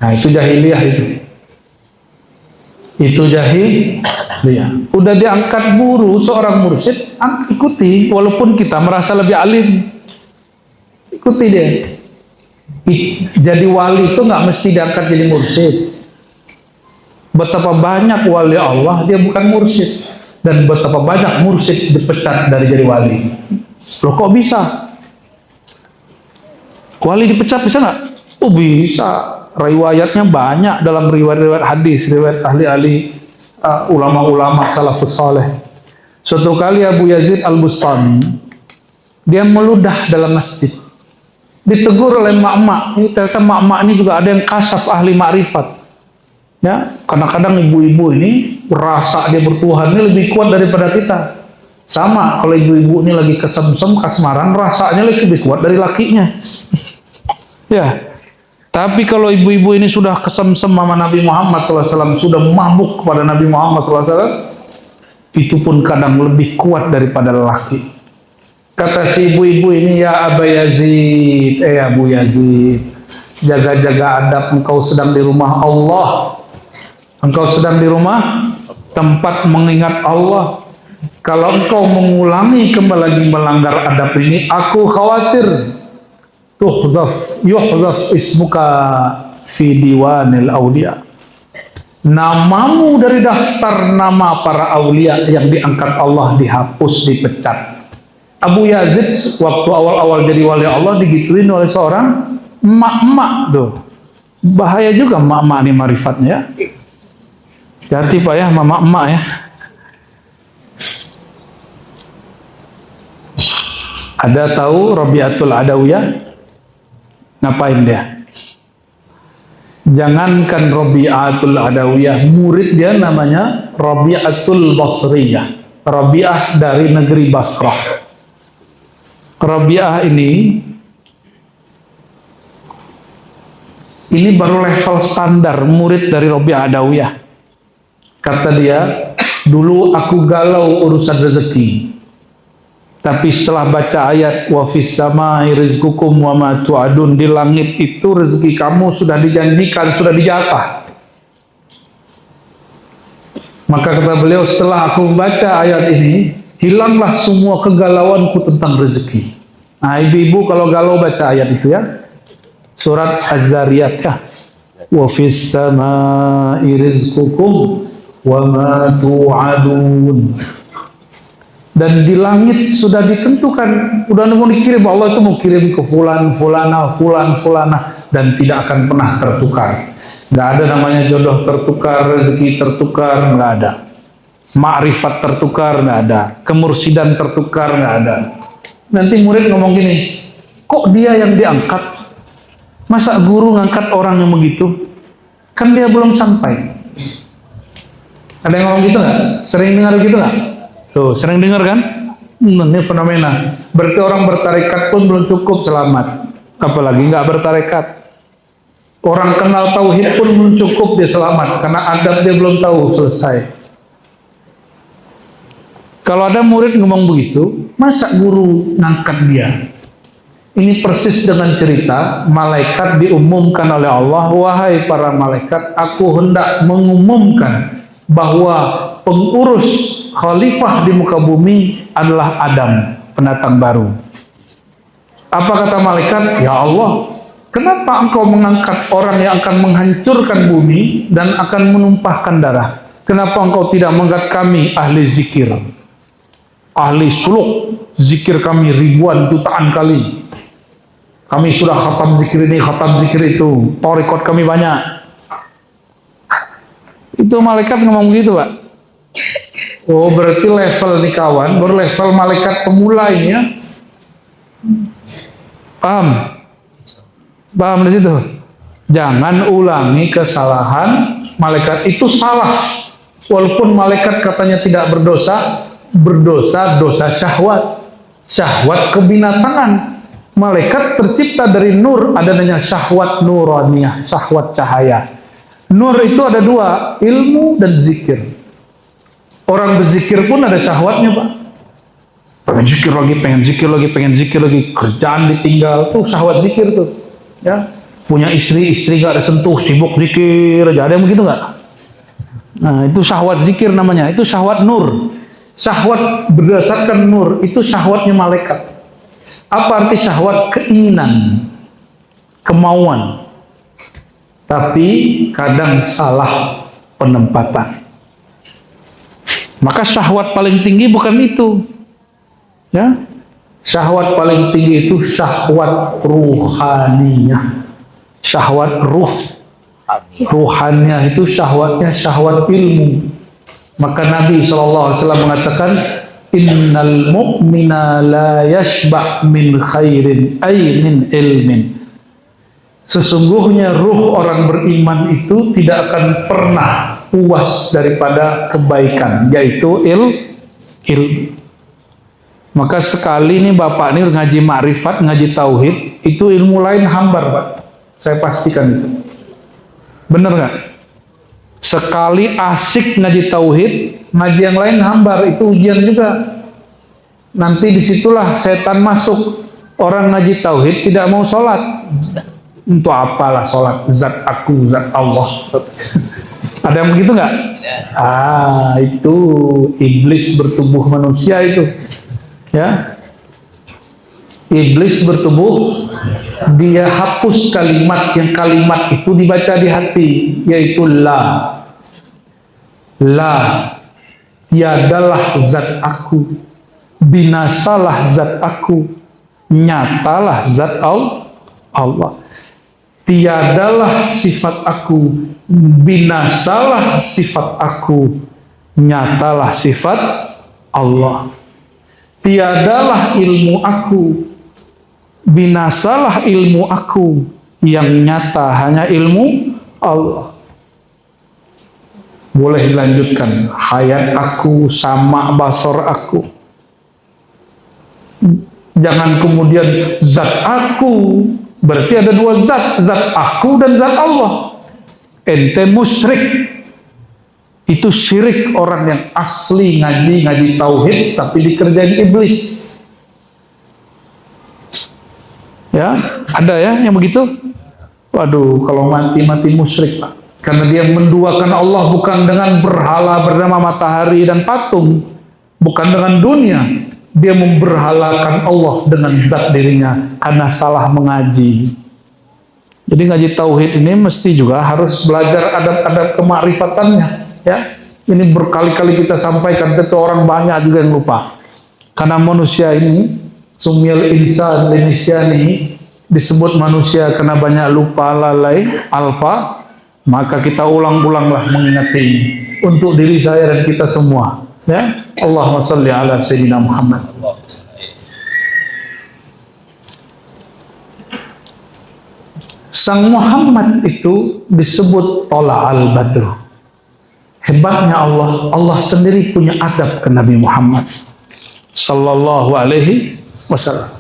Nah itu jahiliyah itu. Itu jahiliyah. Udah diangkat guru seorang mursyid, ikuti. Walaupun kita merasa lebih alim, ikuti dia. Jadi wali itu nggak mesti diangkat jadi mursyid. Betapa banyak wali Allah dia bukan mursyid, dan betapa banyak mursyid dipecat dari jadi wali. Loh kok bisa? Wali dipecat bisa nggak? Oh bisa. Riwayatnya banyak dalam riwayat hadis, riwayat ahli-ahli ulama-ulama salafus saleh. Suatu kali Abu Yazid Al-Bustami dia meludah dalam masjid, ditegur oleh mak-mak. Ini ternyata mak-mak ini juga ada yang kasaf ahli makrifat. Ya, kadang-kadang ibu-ibu ini rasa dia bertuhan ini lebih kuat daripada kita. Sama kalau ibu-ibu ini lagi kesemsem kasmaran, rasanya lebih kuat dari lakinya. Ya, tapi kalau ibu-ibu ini sudah kesemsem sama Nabi Muhammad SAW, sudah mabuk kepada Nabi Muhammad SAW, itu pun kadang lebih kuat daripada lelaki. Kata si ibu-ibu ini, ya Aba Yazid, Abu Yazid, jaga-jaga adab, engkau sedang di rumah Allah. Engkau sedang di rumah tempat mengingat Allah. Kalau engkau mengulangi kembali lagi melanggar adab ini, aku khawatir yuhzaf ismuka fi diwanil awliya. Namamu dari daftar nama para aulia yang diangkat Allah dihapus, dipecat. Abu Yazid waktu awal-awal jadi wali Allah digituin oleh seorang emak-emak tuh. Bahaya juga emak-emak ini marifatnya ya. Hati Pak ya, mama-emak ya. Ada tahu Rabi'atul Adawiyah? Ngapain dia? Jangankan Rabi'atul Adawiyah, murid dia namanya Rabi'atul Basriyah. Rabi'ah dari negeri Basrah. Rabi'ah ini baru level standar murid dari Rabi'ah Adawiyah. Kata dia, dulu aku galau urusan rezeki. Tapi setelah baca ayat wa fis samai rizqukum wa ma tu'adun, di langit itu rezeki kamu sudah dijanjikan, sudah dijatah. Maka kata beliau, setelah aku membaca ayat ini, hilanglah semua kegalauanku tentang rezeki. Nah, ibu-ibu kalau galau baca ayat itu ya. Surat Az-Zariyat ya. Wa fis samai rizqukum wa ma tu'adun. Dan di langit sudah ditentukan, udah mau dikirim, Allah itu mau kirim ke fulan, fulana, dan tidak akan pernah tertukar. Nggak ada namanya jodoh tertukar, rezeki tertukar, nggak ada. Ma'rifat tertukar, nggak ada. Kemursidan tertukar, nggak ada. Nanti murid ngomong gini, kok dia yang diangkat? Masa guru ngangkat orang yang begitu? Kan dia belum sampai. Ada yang ngomong gitu nggak? Sering dengar gitu nggak? Tuh, sering dengar kan? Ini fenomena. Berarti orang bertarekat pun belum cukup selamat. Apalagi nggak bertarekat. Orang kenal tauhid pun belum cukup dia selamat, karena adab dia belum tahu selesai. Kalau ada murid ngomong begitu, masa guru ngangkat dia? Ini persis dengan cerita malaikat diumumkan oleh Allah, wahai para malaikat, aku hendak mengumumkan bahwa pengurus khalifah di muka bumi adalah Adam, pendatang baru. Apa kata malaikat? Ya Allah, kenapa engkau mengangkat orang yang akan menghancurkan bumi dan akan menumpahkan darah? Kenapa engkau tidak mengangkat kami ahli zikir, ahli suluk, zikir kami ribuan jutaan kali. Kami sudah khatam zikir ini, khatam zikir itu, torikot kami banyak. Itu malaikat ngomong gitu Pak. Oh, berarti level nih kawan, baru level malaikat pemula ini ya. Paham? Paham di situ? Jangan ulangi kesalahan malaikat. Itu salah. Walaupun malaikat katanya tidak berdosa, berdosa dosa syahwat. Syahwat kebinatangan. Malaikat tercipta dari nur, ada namanya syahwat nuraniyah, syahwat cahaya. Nur itu ada dua, ilmu dan zikir. Orang berzikir pun ada syahwatnya, Pak. Pengen zikir lagi, pengen zikir lagi, pengen zikir lagi, kerjaan ditinggal, tuh syahwat zikir tuh. Ya, punya istri gak ada sentuh, sibuk zikir aja. Ada yang begitu nggak? Nah, itu syahwat zikir namanya. Itu syahwat nur. Syahwat berdasarkan nur, itu syahwatnya malaikat. Apa arti syahwat? Keinginan, kemauan. Tapi kadang salah penempatan. Maka syahwat paling tinggi bukan itu. Ya, syahwat paling tinggi itu syahwat ruhaniyah. Syahwat ruh. Ruhaniyah itu syahwatnya syahwat ilmu. Maka Nabi SAW mengatakan, innal mu'mina la yashba' min khairin ay min ilmin. Sesungguhnya ruh orang beriman itu tidak akan pernah puas daripada kebaikan, yaitu ilmu. Maka sekali ini Bapak ini ngaji ma'rifat, ngaji tauhid, itu ilmu lain hambar, Pak. Saya pastikan itu. Bener nggak? Sekali asik ngaji tauhid, ngaji yang lain hambar, itu ujian juga. Nanti disitulah setan masuk. Orang ngaji tauhid tidak mau sholat. Untuk apalah sholat? Zat aku, zat Allah. Ada yang begitu nggak? Itu iblis bertubuh manusia itu. Ya, iblis bertubuh, dia hapus kalimat yang kalimat itu dibaca di hati, yaitu la. Tiadalah zat aku, binasalah zat aku, nyatalah zat Allah. Tiadalah sifat aku, binasalah sifat aku, nyatalah sifat Allah. Tiadalah ilmu aku, binasalah ilmu aku, yang nyata hanya ilmu Allah. Boleh dilanjutkan, hayat aku sama basar aku. Jangan kemudian zat aku, berarti ada dua zat, zat aku dan zat Allah. Ente musyrik. Itu syirik orang yang asli ngaji tauhid tapi dikerjain iblis. Ya, ada ya yang begitu? Waduh, kalau mati musyrik, Pak. Karena dia menduakan Allah bukan dengan berhala bernama matahari dan patung, bukan dengan dunia. Dia memberhalakan Allah dengan zat dirinya karena salah mengaji. Jadi ngaji tauhid ini mesti juga harus belajar adab-adab kemakrifatannya. Ya, ini berkali-kali kita sampaikan, tentu orang banyak juga yang lupa. Karena manusia ini, sumyal insan linisyani, disebut manusia karena banyak lupa, lalai, alfa. Maka kita ulang-ulanglah mengingati untuk diri saya dan kita semua. Ya, Allahumma shalli ala sayyidina Muhammad. Sang Muhammad itu disebut Tola'al Badru. Hebatnya Allah, Allah sendiri punya adab ke Nabi Muhammad sallallahu alaihi wasallam.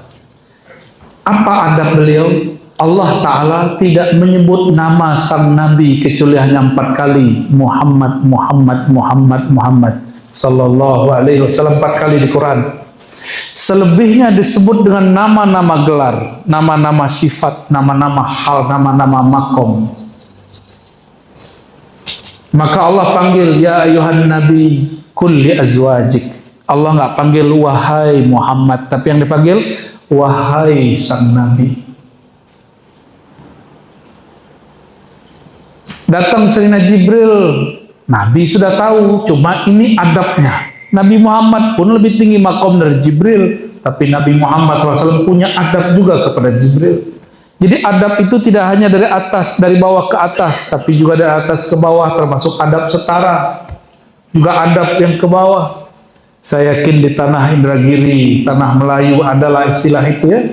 Apa adab beliau? Allah Ta'ala tidak menyebut nama sang Nabi kecuali hanya 4 kali. Muhammad, Muhammad, Muhammad, Muhammad sallallahu alaihi wasallam 4 kali di Quran. Selebihnya disebut dengan nama-nama gelar, nama-nama sifat, nama-nama hal, nama-nama makom. Maka Allah panggil, ya ayuhan nabi kulli azwajik. Allah nggak panggil wahai Muhammad, tapi yang dipanggil wahai sang nabi. Datang Sayyidina Jibril, Nabi sudah tahu, cuma ini adabnya. Nabi Muhammad pun lebih tinggi makom dari Jibril, tapi Nabi Muhammad SAW punya adab juga kepada Jibril. Jadi adab itu tidak hanya dari atas, dari bawah ke atas, tapi juga dari atas ke bawah, termasuk adab setara. Juga adab yang ke bawah. Saya yakin di tanah Indragiri, tanah Melayu adalah istilah itu ya.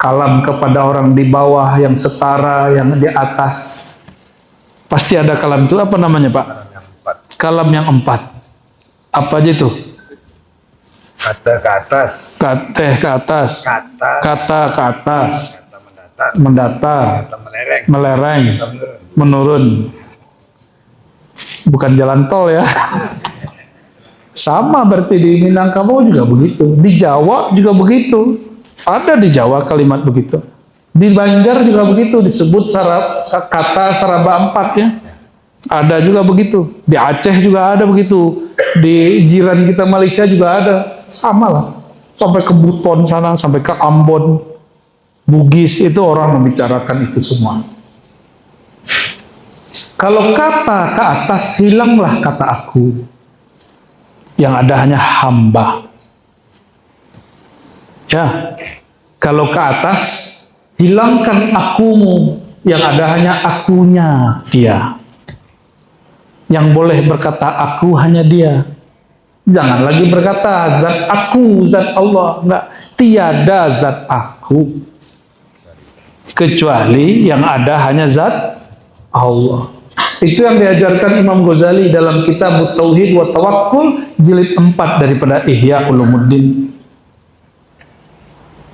kalam kepada orang di bawah, yang setara, yang di atas. Pasti ada kalam itu, apa namanya Pak? Kalam yang empat. Apa aja itu? Kata ke atas. Kata ke atas. Kata ke atas. Kata mendatar. Mendatar. Kata melereng. Melereng. Kata menurun. Menurun. Bukan jalan tol ya. Sama berarti di Minangkabau juga begitu. Di Jawa juga begitu. Ada di Jawa kalimat begitu. Di Banjar juga begitu, disebut kata saraba empat ya. Ada juga begitu. Di Aceh juga ada begitu. Di jiran kita Malaysia juga ada. Sama lah. Sampai ke Buton sana, sampai ke Ambon, Bugis, itu orang membicarakan itu semua. Kalau kata ke atas, hilanglah kata aku. Yang ada hanya hamba. Ya, kalau ke atas, hilangkan akumu, yang ada hanya akunya dia. Yang boleh berkata aku hanya dia. Jangan lagi berkata zat aku, zat Allah. Enggak, tiada zat aku. Kecuali yang ada hanya zat Allah. Itu yang diajarkan Imam Ghazali dalam kitab Tauhid wa Tawakkul jilid 4 daripada Ihya Ulumuddin.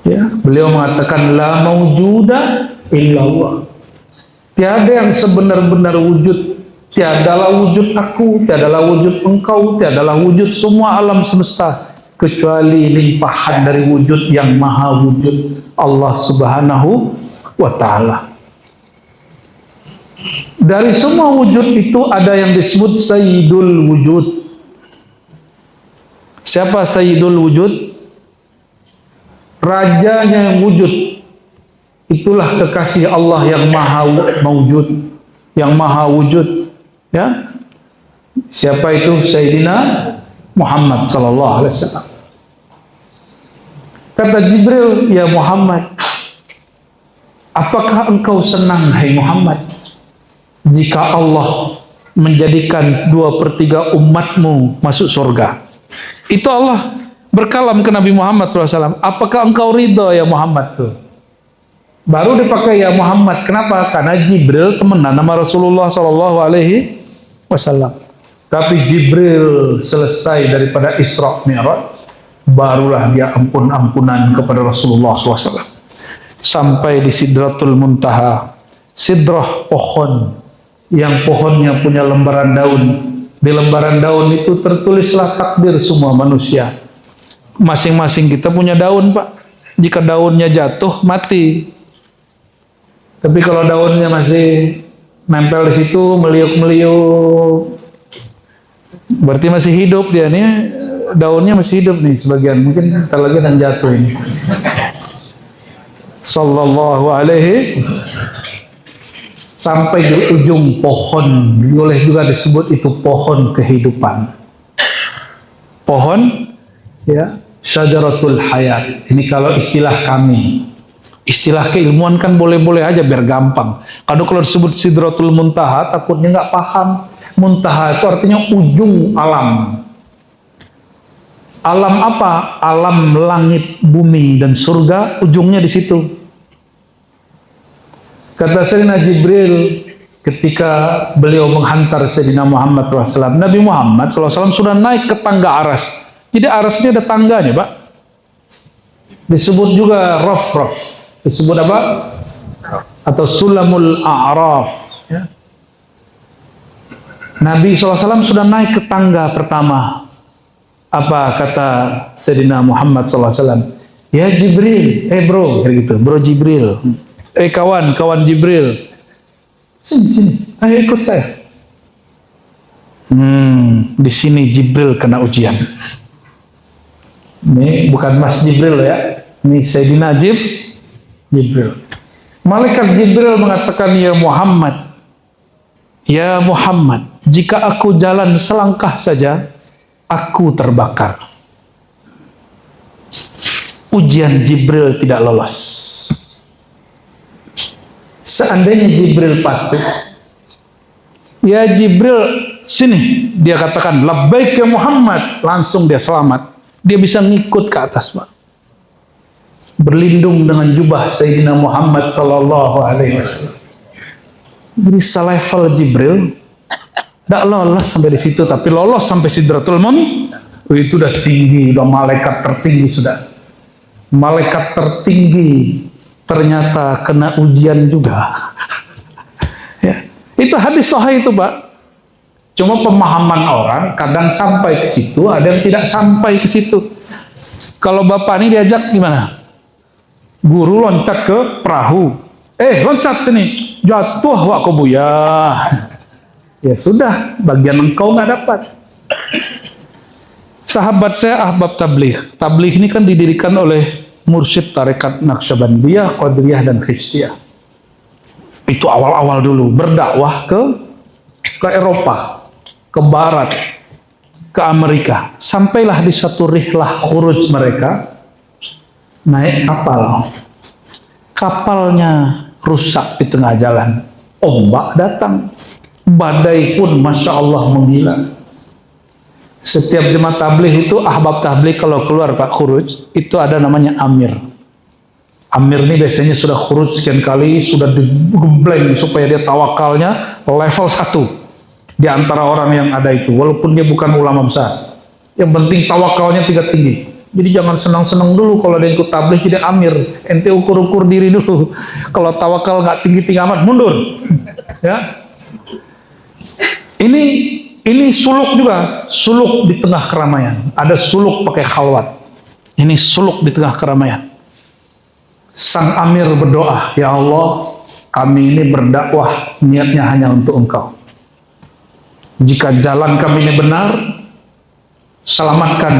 Ya, beliau mengatakan la maujuda illallah. Tiada yang sebenar-benar wujud, tiadalah wujud aku, tiadalah wujud engkau, tiadalah wujud semua alam semesta kecuali limpahan dari wujud yang maha wujud, Allah Subhanahu wa ta'ala. Dari semua wujud itu ada yang disebut Sayyidul Wujud. Siapa Sayyidul Wujud? Rajanya yang wujud. Itulah kekasih Allah yang maha mawujud, yang maha wujud. Ya, siapa itu? Sayyidina Muhammad sallallahu alaihi wasallam. Kata Jibril, ya Muhammad, apakah engkau senang hai Muhammad jika Allah menjadikan 2/3 umatmu masuk surga? Itu Allah berkalam ke Nabi Muhammad SAW. Apakah engkau ridho ya Muhammad tuh? Baru dipakai ya Muhammad. Kenapa? Karena Jibril temenan nama Rasulullah SAW. Tapi Jibril selesai daripada Isra Mi'raj, barulah dia ampun-ampunan kepada Rasulullah SAW. Sampai di Sidratul Muntaha, sidrah pohon, yang pohonnya punya lembaran daun. Di lembaran daun itu tertulislah takdir semua manusia. Masing-masing kita punya daun, Pak. Jika daunnya jatuh, mati. Tapi kalau daunnya masih nempel di situ, meliuk-meliuk, berarti masih hidup dia nih. Daunnya masih hidup nih sebagian. Mungkin ntar lagi akan jatuh ini. Sallallahu alaihi. Sampai di ujung pohon, boleh juga disebut itu pohon kehidupan. Pohon, ya, syajaratul hayat. Ini kalau istilah kami. Istilah keilmuan kan boleh-boleh aja biar gampang. Kalau disebut Sidratul Muntaha, takutnya nggak paham. Muntaha itu artinya ujung alam. Alam apa? Alam langit, bumi, dan surga, ujungnya di situ. Kata Sayyidina Jibril ketika beliau menghantar Sayyidina Muhammad SAW, Nabi Muhammad SAW sudah naik ke tangga aras. Jadi arasnya ada tangganya, Pak. Disebut juga raf-raf. Disebut apa? Atau sulamul a'raf. Ya. Nabi SAW sudah naik ke tangga pertama. Apa kata Sayyidina Muhammad SAW? Ya Jibril, bro, kayak gitu, bro Jibril. Kawan Jibril, sini, ayo ikut saya. Di sini Jibril kena ujian. Ini bukan Mas Jibril ya, ini Sayyidina Jibril. Malaikat Jibril mengatakan, ya Muhammad, jika aku jalan selangkah saja, aku terbakar. Ujian Jibril tidak lolos. Seandainya Jibril patuh, ya Jibril sini, dia katakan labbaik ya Muhammad, langsung dia selamat. Dia bisa ngikut ke atas, Pak. berlindung dengan jubah Sayyidina Muhammad sallallahu alaihi wasallam. Jadi selevel Jibril, tidak lolos sampai di situ, tapi lolos sampai Sidratul Muntaha. Itu udah tinggi, udah malaikat tertinggi sudah. Malaikat tertinggi ternyata kena ujian juga. Ya, itu hadis sahih itu, Pak. Cuma pemahaman orang kadang sampai ke situ, ada yang tidak sampai ke situ. Kalau Bapak ini diajak gimana? Guru loncat ke perahu. Loncat sini. Jatuh wak buya. Ya sudah, bagian engkau nggak dapat. Sahabat saya ahbab tabligh. Tabligh ini kan didirikan oleh mursyid tarekat Naqsyabandiyah, Qadiriyah dan Khisiyah. Itu awal-awal dulu berdakwah ke Eropa, ke Barat, ke Amerika. Sampailah di satu rihlah khuruj mereka naik kapal. Kapalnya rusak di tengah jalan. Ombak datang. Badai pun Masya Allah menggila. Setiap jemaah tabligh itu, ahbab tabligh kalau keluar Pak khuruj, itu ada namanya amir. Amir ini biasanya sudah khuruj sekian kali, sudah digembleng supaya dia tawakalnya level 1 di antara orang yang ada itu, walaupun dia bukan ulama besar. Yang penting tawakalnya tinggi. Jadi jangan senang-senang dulu kalau ada ikut tabligh jadi amir. Ente ukur-ukur diri dulu. Kalau tawakal nggak tinggi-tinggi amat, mundur. Ya. Ini suluk juga, suluk di tengah keramaian. Ada suluk pakai khalwat. Ini suluk di tengah keramaian. Sang amir berdoa, ya Allah, kami ini berdakwah niatnya hanya untuk Engkau. Jika jalan kami ini benar, selamatkan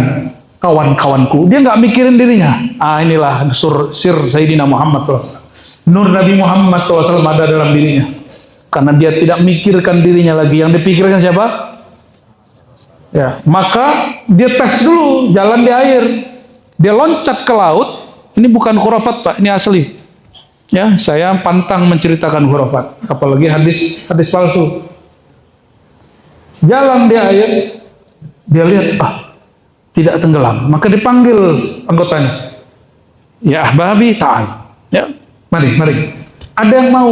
kawan-kawanku. Dia nggak mikirin dirinya. Inilah sir Sayyidina Muhammad SAW. Nur Nabi Muhammad SAW ada dalam dirinya. Karena dia tidak mikirkan dirinya lagi. Yang dipikirkan siapa? Ya, maka dia tes dulu jalan di air. Dia loncat ke laut. Ini bukan khurafat Pak, ini asli. Ya, saya pantang menceritakan khurafat. Apalagi hadis palsu. Jalan di air, dia lihat, tidak tenggelam. Maka dipanggil anggotanya. Ya ahbabi ta'al. Ya, mari. Ada yang mau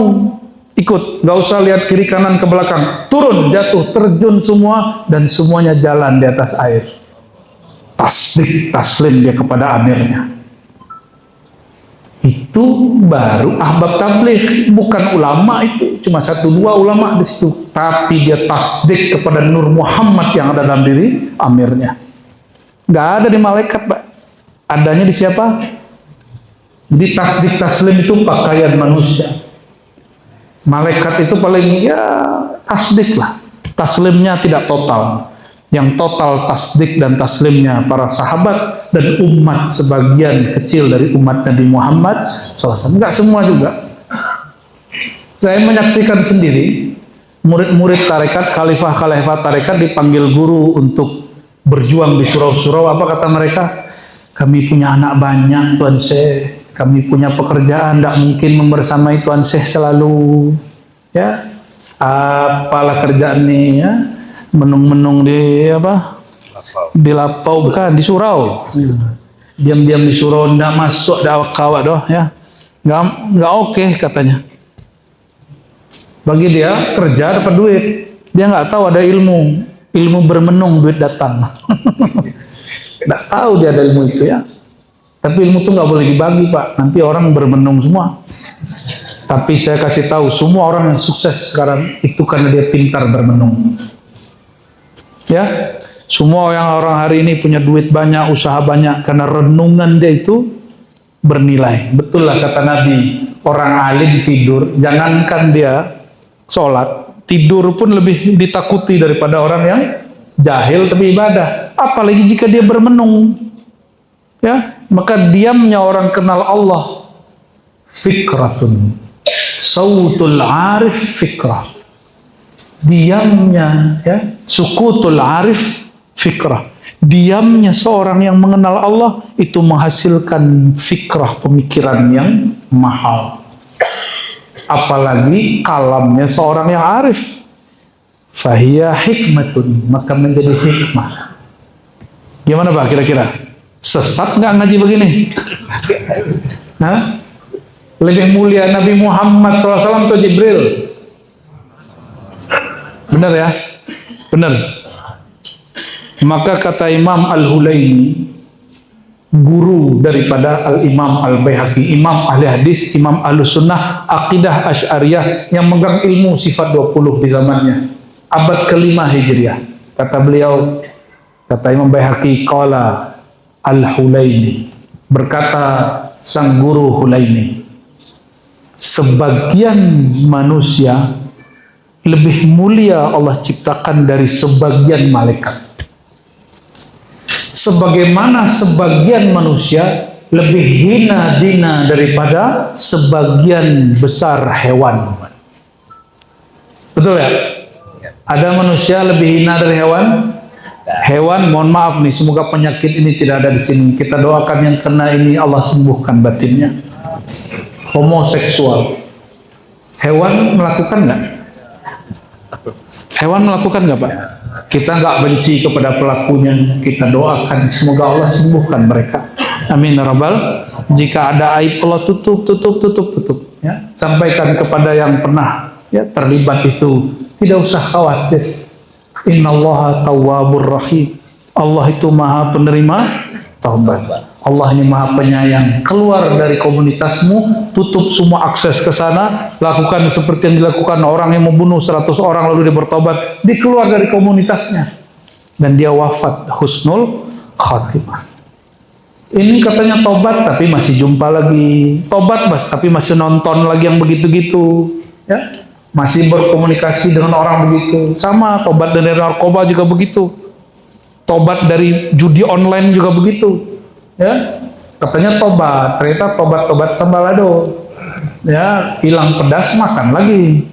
ikut, nggak usah lihat kiri kanan ke belakang. Turun, jatuh, terjun semua, dan semuanya jalan di atas air. Tasdik, taslim dia kepada amirnya. Itu baru ahbab tabligh, bukan ulama itu, cuma 1-2 ulama di situ. Tapi dia tasdik kepada Nur Muhammad yang ada dalam diri amirnya. Nggak ada di malaikat, Pak. Adanya di siapa? Di tasdik taslim itu pakaian manusia. Malaikat itu paling tasdik lah. Taslimnya tidak total. Yang total tasdik dan taslimnya para sahabat dan umat sebagian kecil dari umat Nabi Muhammad SAW. Enggak semua juga. Saya menyaksikan sendiri murid-murid tarekat, khalifah tarekat dipanggil guru untuk berjuang di surau-surau. Apa kata mereka? Kami punya anak banyak Tuan Syekh, kami punya pekerjaan, tidak mungkin membersamai Tuan Syekh selalu. Ya, apalah kerjaan nih ya? Menung-menung di apa? Di lapau, bukan di surau. Diam-diam di surau, tidak masuk dakwah kawat doh ya. Nggak oke katanya. Bagi dia kerja dapat duit, dia nggak tahu ada ilmu bermenung duit datang. Nggak tahu dia ada ilmu itu ya. Tapi ilmu itu nggak boleh dibagi Pak, nanti orang bermenung semua. Tapi saya kasih tahu, semua orang yang sukses sekarang itu karena dia pintar bermenung. Ya, semua orang hari ini punya duit banyak, usaha banyak karena renungan dia itu bernilai. Betul lah kata Nabi, orang alim tidur, jangankan dia sholat, tidur pun lebih ditakuti daripada orang yang jahil tapi ibadah. Apalagi jika dia bermenung. Ya, maka diamnya orang kenal Allah fikratun, sautul arif fikrah. Diamnya ya, sukutul arif fikrah. Diamnya seorang yang mengenal Allah itu menghasilkan fikrah, pemikiran yang mahal. Apalagi kalamnya seorang yang arif, fahiya hikmatun, maka menjadi hikmah. Gimana Pak kira-kira? Sesat nggak ngaji begini? Hah? Lebih mulia Nabi Muhammad SAW atau Jibril? Benar ya? Benar. Maka kata Imam Al-Hulaini, guru daripada Al-Imam Al-Baihaqi, imam ahli hadis, imam Ahlussunnah, akidah Asy'ariyah yang megang ilmu sifat 20 di zamannya, abad ke-5 Hijriah. Kata beliau, kata Imam Baihaqi, qala Al-Hulaini, berkata sang guru Hulaini, sebagian manusia lebih mulia Allah ciptakan dari sebagian malaikat. Sebagaimana sebagian manusia lebih hina dina daripada sebagian besar hewan. Betul ya? Ada manusia lebih hina dari hewan? Hewan, mohon maaf nih, semoga penyakit ini tidak ada di sini. Kita doakan yang kena ini Allah sembuhkan batinnya. Homoseksual. Hewan melakukan nggak? Hewan melakukan nggak, Pak? Kita nggak benci kepada pelakunya, kita doakan semoga Allah sembuhkan mereka. Amin ya rabbal. Jika ada aib Allah tutup. Ya, sampaikan kepada yang pernah ya terlibat itu, tidak usah khawatir. Innallaha tawwabur rahim. Allah itu maha penerima taubat. Allah ini maha penyayang. Keluar dari komunitasmu, tutup semua akses ke sana, lakukan seperti yang dilakukan orang yang membunuh 100 orang lalu dia bertobat, dia keluar dari komunitasnya dan dia wafat husnul khatimah. Ini katanya tobat tapi masih jumpa lagi, tobat tapi masih nonton lagi yang begitu-gitu, ya, masih berkomunikasi dengan orang begitu. Sama tobat dari narkoba juga begitu, tobat dari judi online juga begitu. Ya, katanya tobat, ternyata tobat sambalado. Ya, hilang pedas makan lagi.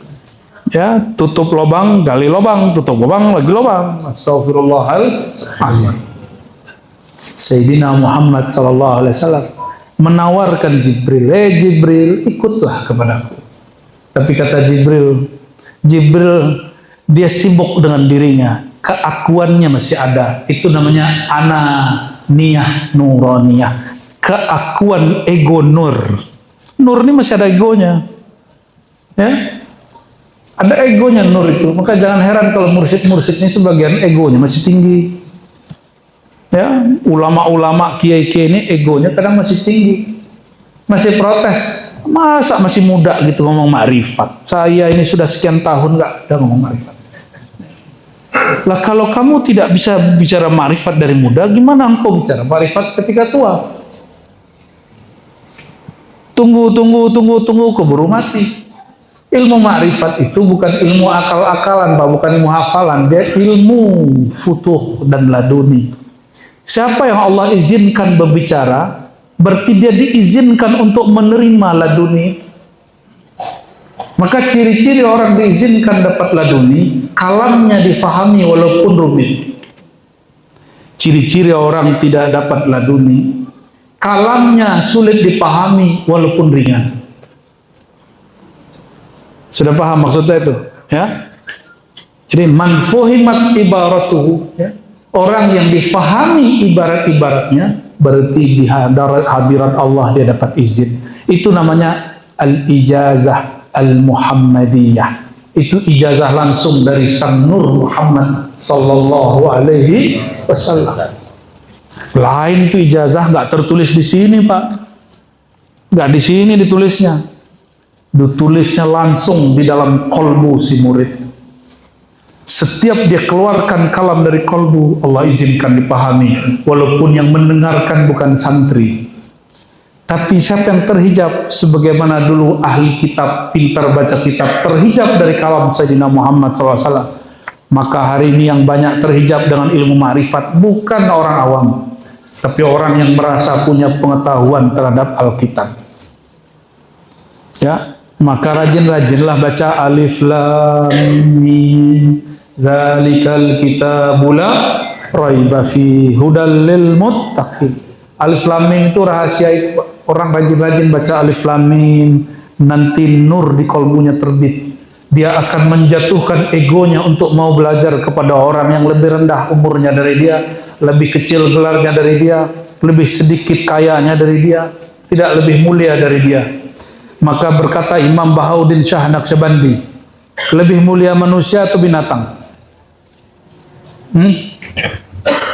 Ya, tutup lubang, gali lubang, tutup lubang, lagi lubang. Astagfirullahaladzim. Sayyidina Muhammad sallallahu alaihi wasallam menawarkan Jibril, Jibril, ikutlah kepadaku. Tapi kata Jibril dia sibuk dengan dirinya, keakuannya masih ada. Itu namanya ananiyah nuraniyah, keakuan ego nur. Nur ini masih ada egonya, ya, ada egonya nur itu. Maka jangan heran kalau mursyid-mursyid ini sebagian egonya masih tinggi, ya. Ulama-ulama kiai-kiai ini egonya kadang masih tinggi, masih protes. Masa masih muda gitu ngomong ma'rifat? Saya ini sudah sekian tahun nggak ada ngomong ma'rifat. Lah kalau kamu tidak bisa bicara ma'rifat dari muda, gimana engkau bicara ma'rifat ketika tua? Tunggu, keburu mati. Ilmu ma'rifat itu bukan ilmu akal-akalan, Pak, bukan ilmu hafalan, dia ilmu futuh dan laduni. Siapa yang Allah izinkan berbicara, berarti dia diizinkan untuk menerima laduni. Maka ciri-ciri orang diizinkan dapat laduni, kalamnya difahami walaupun rumit. Ciri-ciri orang tidak dapat laduni, kalamnya sulit dipahami walaupun ringan. Sudah paham maksudnya itu? Ya. Jadi man fuhimat ibaratuhu, ya. Orang yang difahami ibarat-ibaratnya, berarti di hadirat Allah dia dapat izin. Itu namanya al-ijazah al-Muhammadiyah. Itu ijazah langsung dari Sang Nur Muhammad sallallahu alaihi wasallam. Lain itu ijazah nggak tertulis di sini, Pak. Nggak di sini ditulisnya. Ditulisnya langsung di dalam kolbu si murid. Setiap dia keluarkan kalam dari kolbu, Allah izinkan dipahami, walaupun yang mendengarkan bukan santri. Tapi siapa yang terhijab, sebagaimana dulu ahli kitab, pintar baca kitab, terhijab dari kalam Sayyidina Muhammad SAW, maka hari ini yang banyak terhijab dengan ilmu ma'rifat bukan orang awam, tapi orang yang merasa punya pengetahuan terhadap Alkitab. Ya, maka rajin-rajinlah baca alif lam mim. Dzalikal kitabul la raiba fi hudal lil muttaqin. Alif lam mim itu rahasia. Orang rajin-rajin baca alif lam mim, nanti nur di kolbunya terbit. Dia akan menjatuhkan egonya untuk mau belajar kepada orang yang lebih rendah umurnya dari dia, lebih kecil gelarnya dari dia. lebih sedikit kayanya dari dia, tidak lebih mulia dari dia. Maka berkata Imam Bahauddin Shah Naqsyabandi, lebih mulia manusia atau binatang?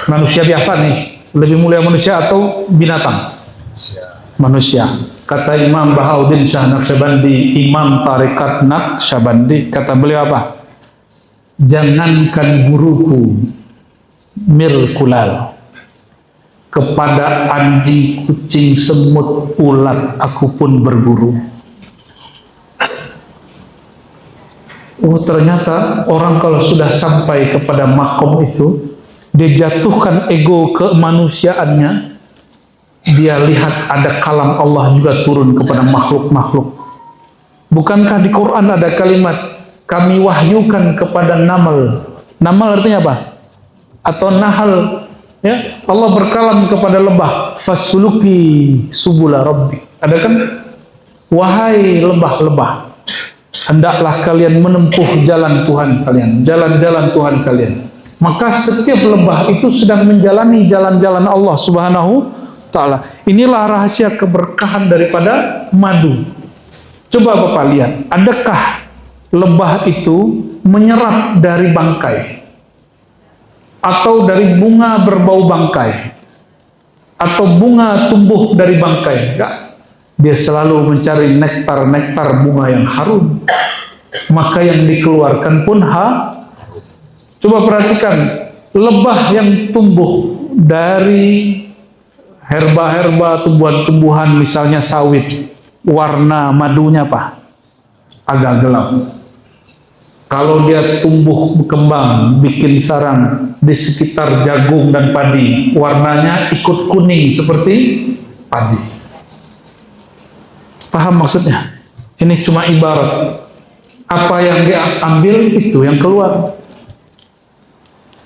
Manusia biasa nih, lebih mulia manusia atau binatang? Manusia. Kata Imam Bahauddin Shah Naqsyabandi, Imam Tarekat Naqsyabandi, kata beliau apa? Jangankan guruku Mirkulal, kepada anjing, kucing, semut, ulat aku pun berguru. Oh, ternyata orang kalau sudah sampai kepada makom itu, dia jatuhkan ego kemanusiaannya, dia lihat ada kalam Allah juga turun kepada makhluk-makhluk. Bukankah di Quran ada kalimat, kami wahyukan kepada namal. Namal artinya apa? Atau nahal, ya, Allah berkalam kepada lebah, fasuluki subula rabbi. Ada kan? Wahai lebah-lebah, hendaklah kalian menempuh jalan Tuhan kalian, jalan-jalan Tuhan kalian. Maka setiap lebah itu sedang menjalani jalan-jalan Allah Subhanahu Ta'ala. Inilah rahasia keberkahan daripada madu. Coba Bapak lihat, adakah lebah itu menyerap dari bangkai, atau dari bunga berbau bangkai, atau bunga tumbuh dari bangkai? Enggak. Dia selalu mencari nektar-nektar bunga yang harum. Maka yang dikeluarkan pun coba perhatikan, lebah yang tumbuh dari herba-herba, tumbuhan-tumbuhan, misalnya sawit, warna madunya apa? Agak gelap. Kalau dia tumbuh berkembang, bikin sarang di sekitar jagung dan padi, warnanya ikut kuning seperti padi. Paham maksudnya? Ini cuma ibarat. Apa yang dia ambil, itu yang keluar.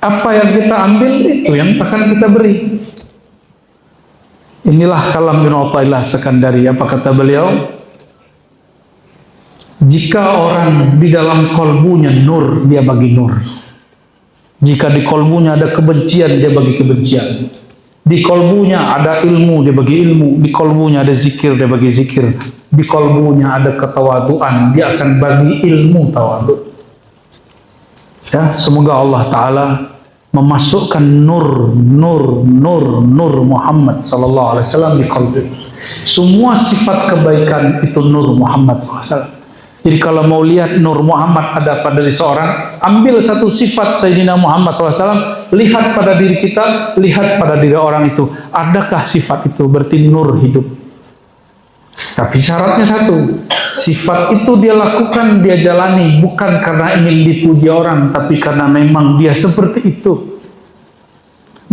Apa yang kita ambil, itu yang akan kita beri. Inilah kalam bin Athaillah Sekandari. Apa kata beliau? Jika orang di dalam kolbunya nur, dia bagi nur. Jika di kolbunya ada kebencian, dia bagi kebencian. Di kolbunya ada ilmu, dia bagi ilmu. Di kolbunya ada zikir, dia bagi zikir. Di kolbunya ada ketawaduan, dia akan bagi ilmu tawadu. Ya, semoga Allah Ta'ala memasukkan nur Muhammad Sallallahu Alaihi Wasallam di kolbu. Semua sifat kebaikan itu nur Muhammad SAW. Jadi kalau mau lihat nur Muhammad ada pada diri seorang, ambil satu sifat Sayyidina Muhammad SAW, lihat pada diri kita, lihat pada diri orang itu. Adakah sifat itu? Berarti nur hidup. Tapi syaratnya satu, sifat itu dia lakukan, dia jalani, bukan karena ingin dipuji orang, tapi karena memang dia seperti itu.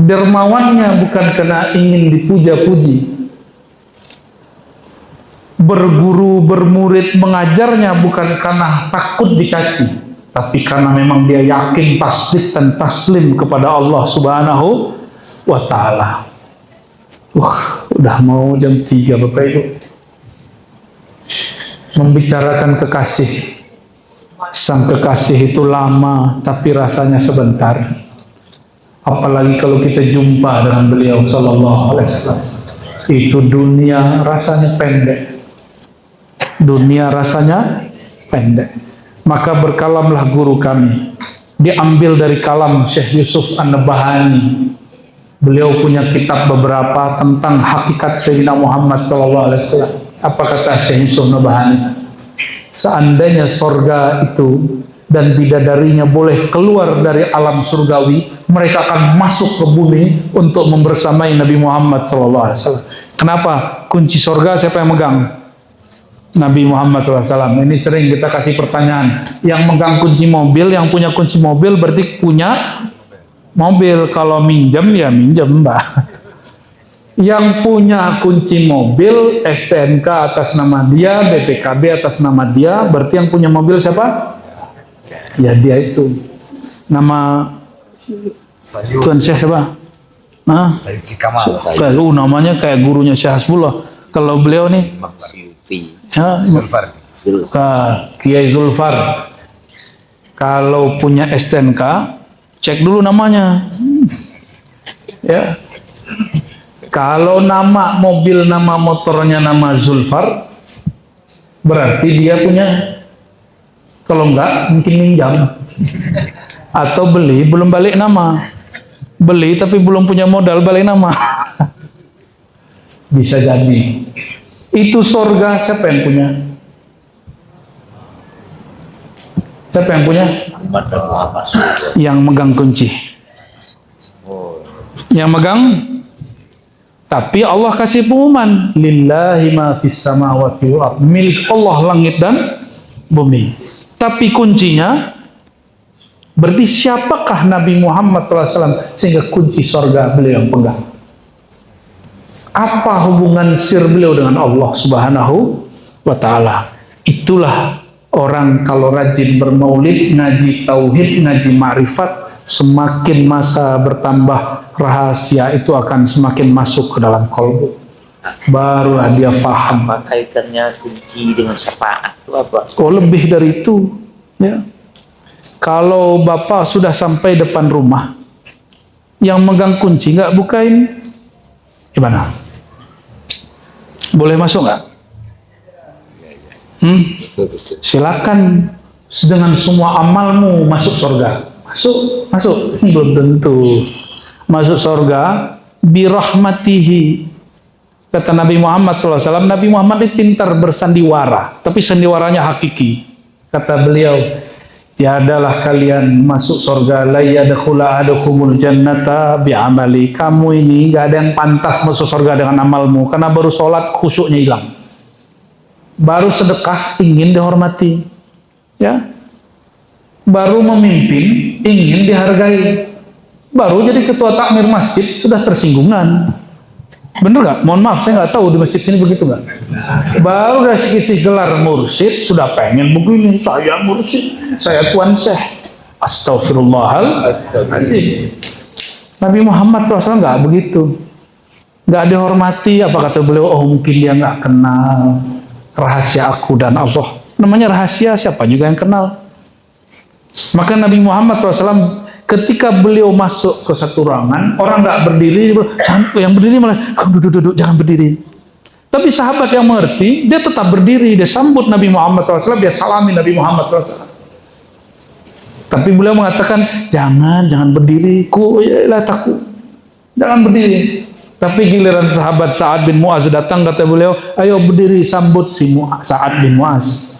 Dermawannya bukan karena ingin dipuja-puji. Berguru, bermurid, mengajarnya bukan karena takut dicaci, tapi karena memang dia yakin, tasdik dan taslim kepada Allah Subhanahu wa Ta'ala. Udah mau jam 3 Bapak Ibu. Membicarakan kekasih, sang kekasih itu lama tapi rasanya sebentar. Apalagi kalau kita jumpa dengan beliau Sallallahu Alaihi Wasallam. Itu dunia rasanya pendek. Dunia rasanya pendek. Maka berkalamlah guru kami. Diambil dari kalam Syekh Yusuf An-Nabahani. Beliau punya kitab beberapa tentang hakikat Sayyidina Muhammad SAW. Apa kata Syekh Yusuf An-Nabahani? Seandainya sorga itu dan bidadarinya boleh keluar dari alam surgawi, mereka akan masuk ke bumi untuk membersamai Nabi Muhammad SAW. Kenapa? Kunci sorga siapa yang megang? Nabi Muhammad SAW. Ini sering kita kasih pertanyaan. Yang megang kunci mobil, yang punya kunci mobil berarti punya mobil. Kalau minjem ya minjem, Mbak. Yang punya kunci mobil, STNK atas nama dia, BPKB atas nama dia, berarti yang punya mobil siapa? Ya dia itu. Nama Tuan Syekh siapa? Nah, Sayyidi Kamal. namanya kayak gurunya Syekh Hasbullah. Kalau beliau nih, ya, Zulfar. Kiai Zulfar. Kalau punya STNK, cek dulu namanya. Ya. Kalau nama mobil, nama motornya nama Zulfar, berarti dia punya. Kalau enggak, mungkin minjam. Atau beli, belum balik nama. Beli tapi belum punya modal, balik nama. Bisa jadi. Itu surga, siapa yang punya? Siapa yang punya? Yang megang kunci. Yang megang. Tapi Allah kasih pengumuman, lillahi ma fis samawati wal ardh, milik Allah langit dan bumi. Tapi kuncinya, berarti siapakah Nabi Muhammad SAW sehingga kunci surga beliau yang pegang? Apa hubungan sir beliau dengan Allah Subhanahu wa Ta'ala? Itulah orang kalau rajin bermaulid, ngaji tauhid, ngaji ma'rifat, semakin masa bertambah rahasia itu akan semakin masuk ke dalam kolbu. Barulah dia faham. Apa kaitannya kunci dengan syafaat itu apa? Oh, lebih dari itu. Ya. Kalau Bapak sudah sampai depan rumah, yang megang kunci nggak bukain, gimana? Boleh masuk nggak? Silakan, dengan semua amalmu masuk surga. Masuk. Belum tentu. Masuk surga birahmatihi. Kata Nabi Muhammad SAW, Nabi Muhammad ini pintar bersandiwara, tapi sandiwaranya hakiki. Kata beliau, tiadalah kalian masuk surga, la yadkhula ahadukumul jannata bi'amali. Kamu ini gak ada yang pantas masuk surga dengan amalmu, karena baru sholat khusyuknya hilang. Baru sedekah ingin dihormati. Ya. Baru memimpin ingin dihargai. Baru jadi ketua takmir masjid sudah tersinggungan. Bener gak? Mohon maaf, saya nggak tahu di masjid sini begitu nggak? Baru udah sikit gelar mursyid sudah pengen begini, saya mursyid, saya tuan syekh. Astagfirullahaladzim. Nabi Muhammad SAW nggak begitu, nggak dihormati. Apa kata beliau? Oh, mungkin dia nggak kenal rahasia aku dan Allah. Namanya rahasia, siapa juga yang kenal. Maka Nabi Muhammad SAW ketika beliau masuk ke satu ruangan, orang nggak berdiri, yang berdiri malah duduk, jangan berdiri. Tapi sahabat yang mengerti, dia tetap berdiri, dia sambut Nabi Muhammad SAW, dia salami Nabi Muhammad SAW. Tapi beliau mengatakan, jangan berdiri, takut, jangan berdiri. Tapi giliran sahabat Sa'ad bin Mu'az datang, kata beliau, ayo berdiri, sambut si Sa'ad bin Mu'az.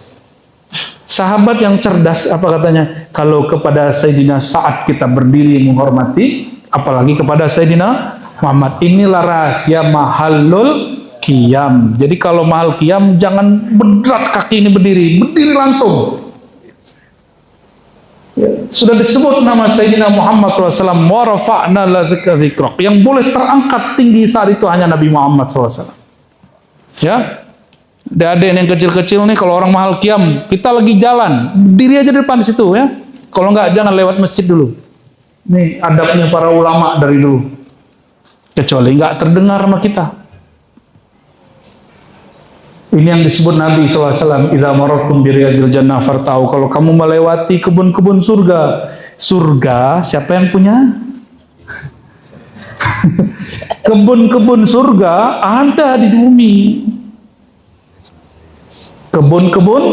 Sahabat yang cerdas, apa katanya? Kalau kepada Sayyidina Sa'ad kita berdiri menghormati, apalagi kepada Sayyidina Muhammad. Inilah rahasia mahallul qiyam. Jadi kalau mahal qiyam, jangan berat kaki ini berdiri langsung. Ya. Sudah disebut nama Sayyidina Muhammad SAW, wa rafa'na ladzika dzikrak. Yang boleh terangkat tinggi saat itu hanya Nabi Muhammad SAW. Ya. Adik-adik yang kecil-kecil nih, kalau orang mahal qiyam, kita lagi jalan, berdiri aja di depan situ ya. Kalau enggak, jangan lewat masjid dulu. Ini adabnya para ulama dari dulu. Kecuali enggak terdengar sama kita. Ini yang disebut Nabi SAW, idza marartum bi riyadil jannah fartau. Kalau kamu melewati kebun-kebun surga. Surga, siapa yang punya? Kebun-kebun surga ada di bumi. Kebun-kebun,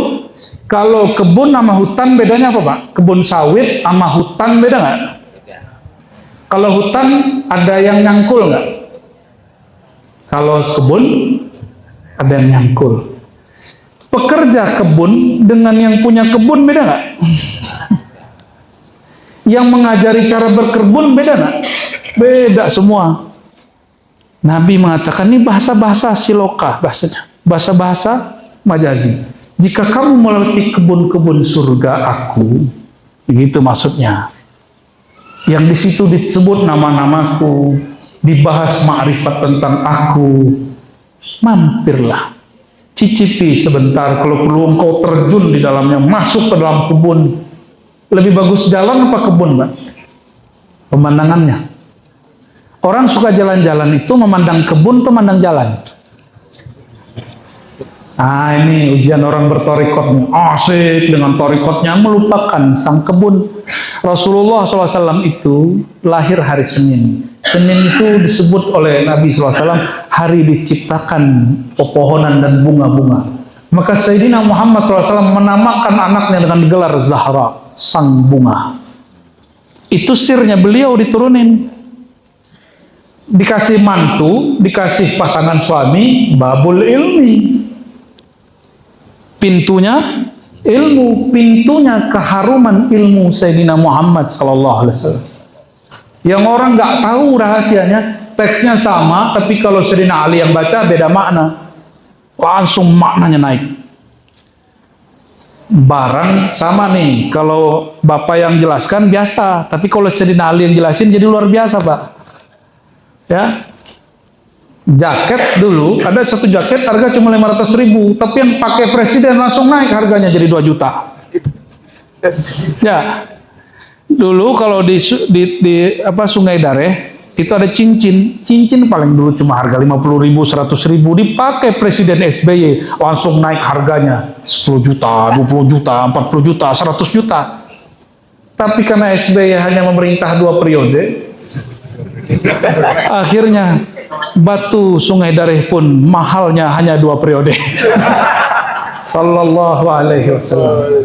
kalau kebun sama hutan bedanya apa Pak? Kebun sawit sama hutan beda nggak? Kalau hutan ada yang nyangkul nggak? Kalau kebun ada yang nyangkul. Pekerja kebun dengan yang punya kebun beda nggak? Yang mengajari cara berkebun beda nggak? Beda semua. Nabi mengatakan ini bahasa-bahasa siloka, bahasa-bahasa majazi. Jika kamu melewati kebun-kebun surga aku, begitu maksudnya. Yang di situ disebut nama-namaku, dibahas ma'rifat tentang aku. Mampirlah, cicipi sebentar. Kalau perlu engkau terjun di dalamnya, masuk ke dalam kebun. Lebih bagus jalan apa kebun, Mbak? Pemandangannya. Orang suka jalan-jalan itu memandang kebun atau memandang jalan? Ah, ini ujian orang bertorikot, asik dengan torikotnya, melupakan sang kebun. Rasulullah SAW itu lahir hari Senin. Senin itu disebut oleh Nabi SAW hari diciptakan pepohonan dan bunga-bunga. Maka Sayyidina Muhammad SAW menamakan anaknya dengan gelar Zahra, sang bunga. Itu sirnya beliau diturunin. Dikasih mantu, dikasih pasangan suami, babul ilmi. Pintunya ilmu, pintunya keharuman ilmu Sayyidina Muhammad SAW. Yang orang nggak tahu rahasianya, teksnya sama, tapi kalau Sayyidina Ali yang baca beda makna. Langsung maknanya naik. Barang sama nih, kalau Bapak yang jelaskan biasa, tapi kalau Sayyidina Ali yang jelasin jadi luar biasa, Pak. Ya. Jaket dulu, ada satu jaket harga cuma 500.000, tapi yang pakai presiden langsung naik harganya jadi 2 juta. Ya. Dulu kalau di Sungai Dareh itu ada cincin paling dulu cuma harga 50.000, 100.000, dipakai Presiden SBY langsung naik harganya 10 juta, 20 juta, 40 juta, 100 juta. Tapi karena SBY hanya memerintah 2 periode, akhirnya batu Sungai Dareh pun mahalnya hanya 2 periode. Sallallahu alaihi wasallam.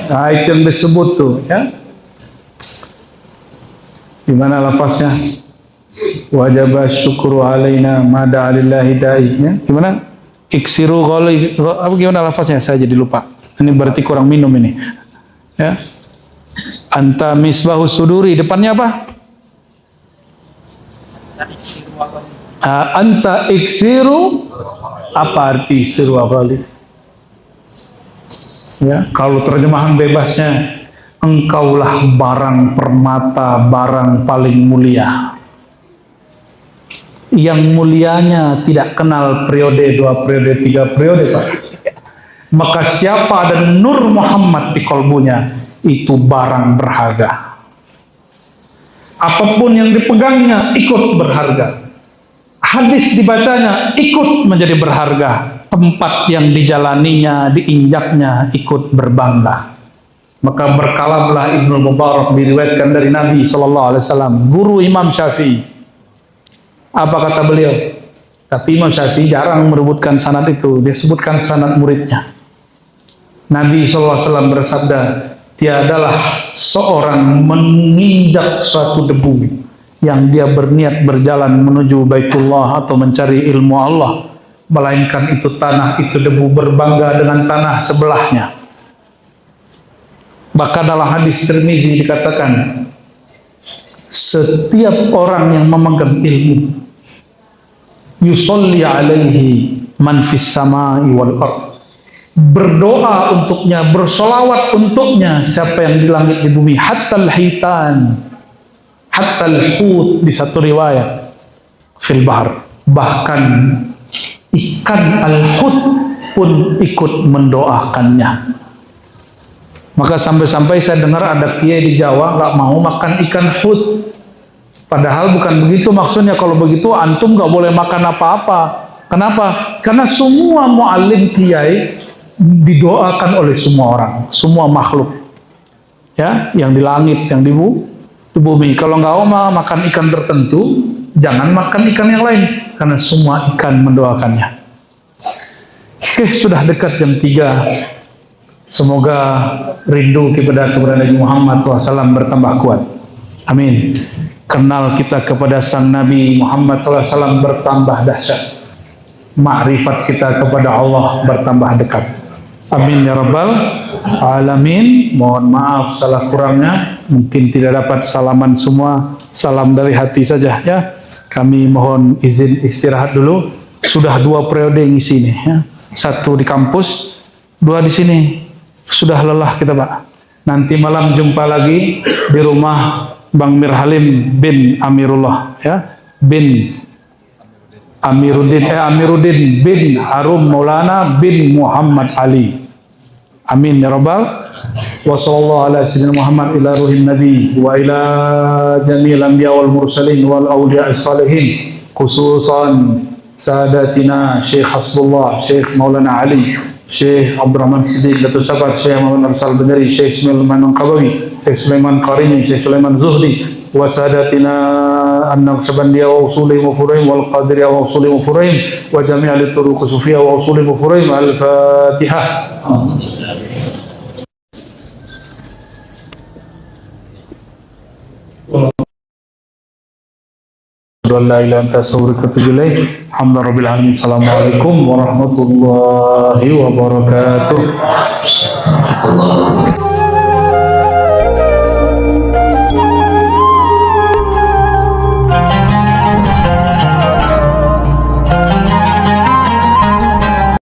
Nah, itu yang disebut tuh, ya. Gimana lafaznya? Wajib syukru alaina mada alillahi da'inya. Gimana? Iksiru qali, apa gimana lafaznya? Saya jadi lupa. Ini berarti kurang minum ini. Ya. Anta misbahus suduri, depannya apa? Anta iksiru, apa arti iksiru qali? Ya, kalau terjemahan bebasnya, engkaulah barang permata, barang paling mulia. Yang mulianya tidak kenal periode, 2 periode, 3 periode, Pak. Maka siapa ada nur Muhammad di kolbunya, itu barang berharga. Apapun yang dipegangnya ikut berharga. Hadis dibacanya ikut menjadi berharga. Tempat yang dijalaninya, diinjaknya ikut berbangga. Maka berkalamlah Ibnu Mubarak diriwayatkan dari Nabi SAW, guru Imam Syafi'i. Apa kata beliau? Tapi Imam Syafi'i jarang merebutkan sanad itu, dia sebutkan sanad muridnya. Nabi SAW bersabda, tiadalah seorang menginjak suatu debu yang dia berniat berjalan menuju Baitullah atau mencari ilmu Allah, melainkan itu tanah, itu debu berbangga dengan tanah sebelahnya. Bahkan dalam hadis Tirmizi dikatakan, setiap orang yang memegang ilmu, yusolli alaihi man fis samai wal ard, berdoa untuknya, bersolawat untuknya siapa yang di langit di bumi, hattal hitan, hattal hut di satu riwayat, fil bahar, bahkan ikan al-hut pun ikut mendoakannya. Maka sampai-sampai saya dengar ada kiai di Jawa nggak mau makan ikan hut. Padahal bukan begitu maksudnya. Kalau begitu antum nggak boleh makan apa-apa. Kenapa? Karena semua mu'alim kiai didoakan oleh semua orang, semua makhluk. Ya, yang di langit, yang di bumi. Kalau nggak mau makan ikan tertentu, jangan makan ikan yang lain. Karena semua ikan mendoakannya. Oke, sudah dekat jam 3. Semoga rindu kepada Nabi Muhammad SAW bertambah kuat. Amin. Kenal kita kepada sang Nabi Muhammad SAW bertambah dahsyat. Ma'rifat kita kepada Allah bertambah dekat. Amin ya Rabbal Alamin. Mohon maaf salah kurangnya. Mungkin tidak dapat salaman semua. Salam dari hati saja ya. Kami mohon izin istirahat dulu. Sudah 2 periode ngisi nih ya. 1 di kampus, 2 di sini. Sudah lelah kita, Pak. Nanti malam jumpa lagi di rumah Bang Mirhalim bin Amirullah ya, bin Amiruddin bin Harum Maulana bin Muhammad Ali. Amin ya Rabbal. Wa sallallahu ala sayyidina Muhammad ila ruhin nabi wa ila jami'il anbiya wal mursalin wal awliya salihin, khususan sadatina Syekh Hasbullah, Syekh Maulana Ali, Syekh Abdurrahman Siddiq, Datuk Sahabat Syekh Muhammad Arsal Benari, Syekh Sulaiman Qabawi, Syekh Sulaiman Qarini, Syekh Sulaiman Zuhdi, وسادتنا النقشبندية وأصولهم وفروعهم والقادرية وأصولهم وفروعهم وجميع الطرق الصوفية وأصولهم وفروعهم. الفاتحة. لا إله إلا أنت أستغفرك وأتوب إليك. الحمد لله رب العالمين. السلام عليكم ورحمة الله وبركاته.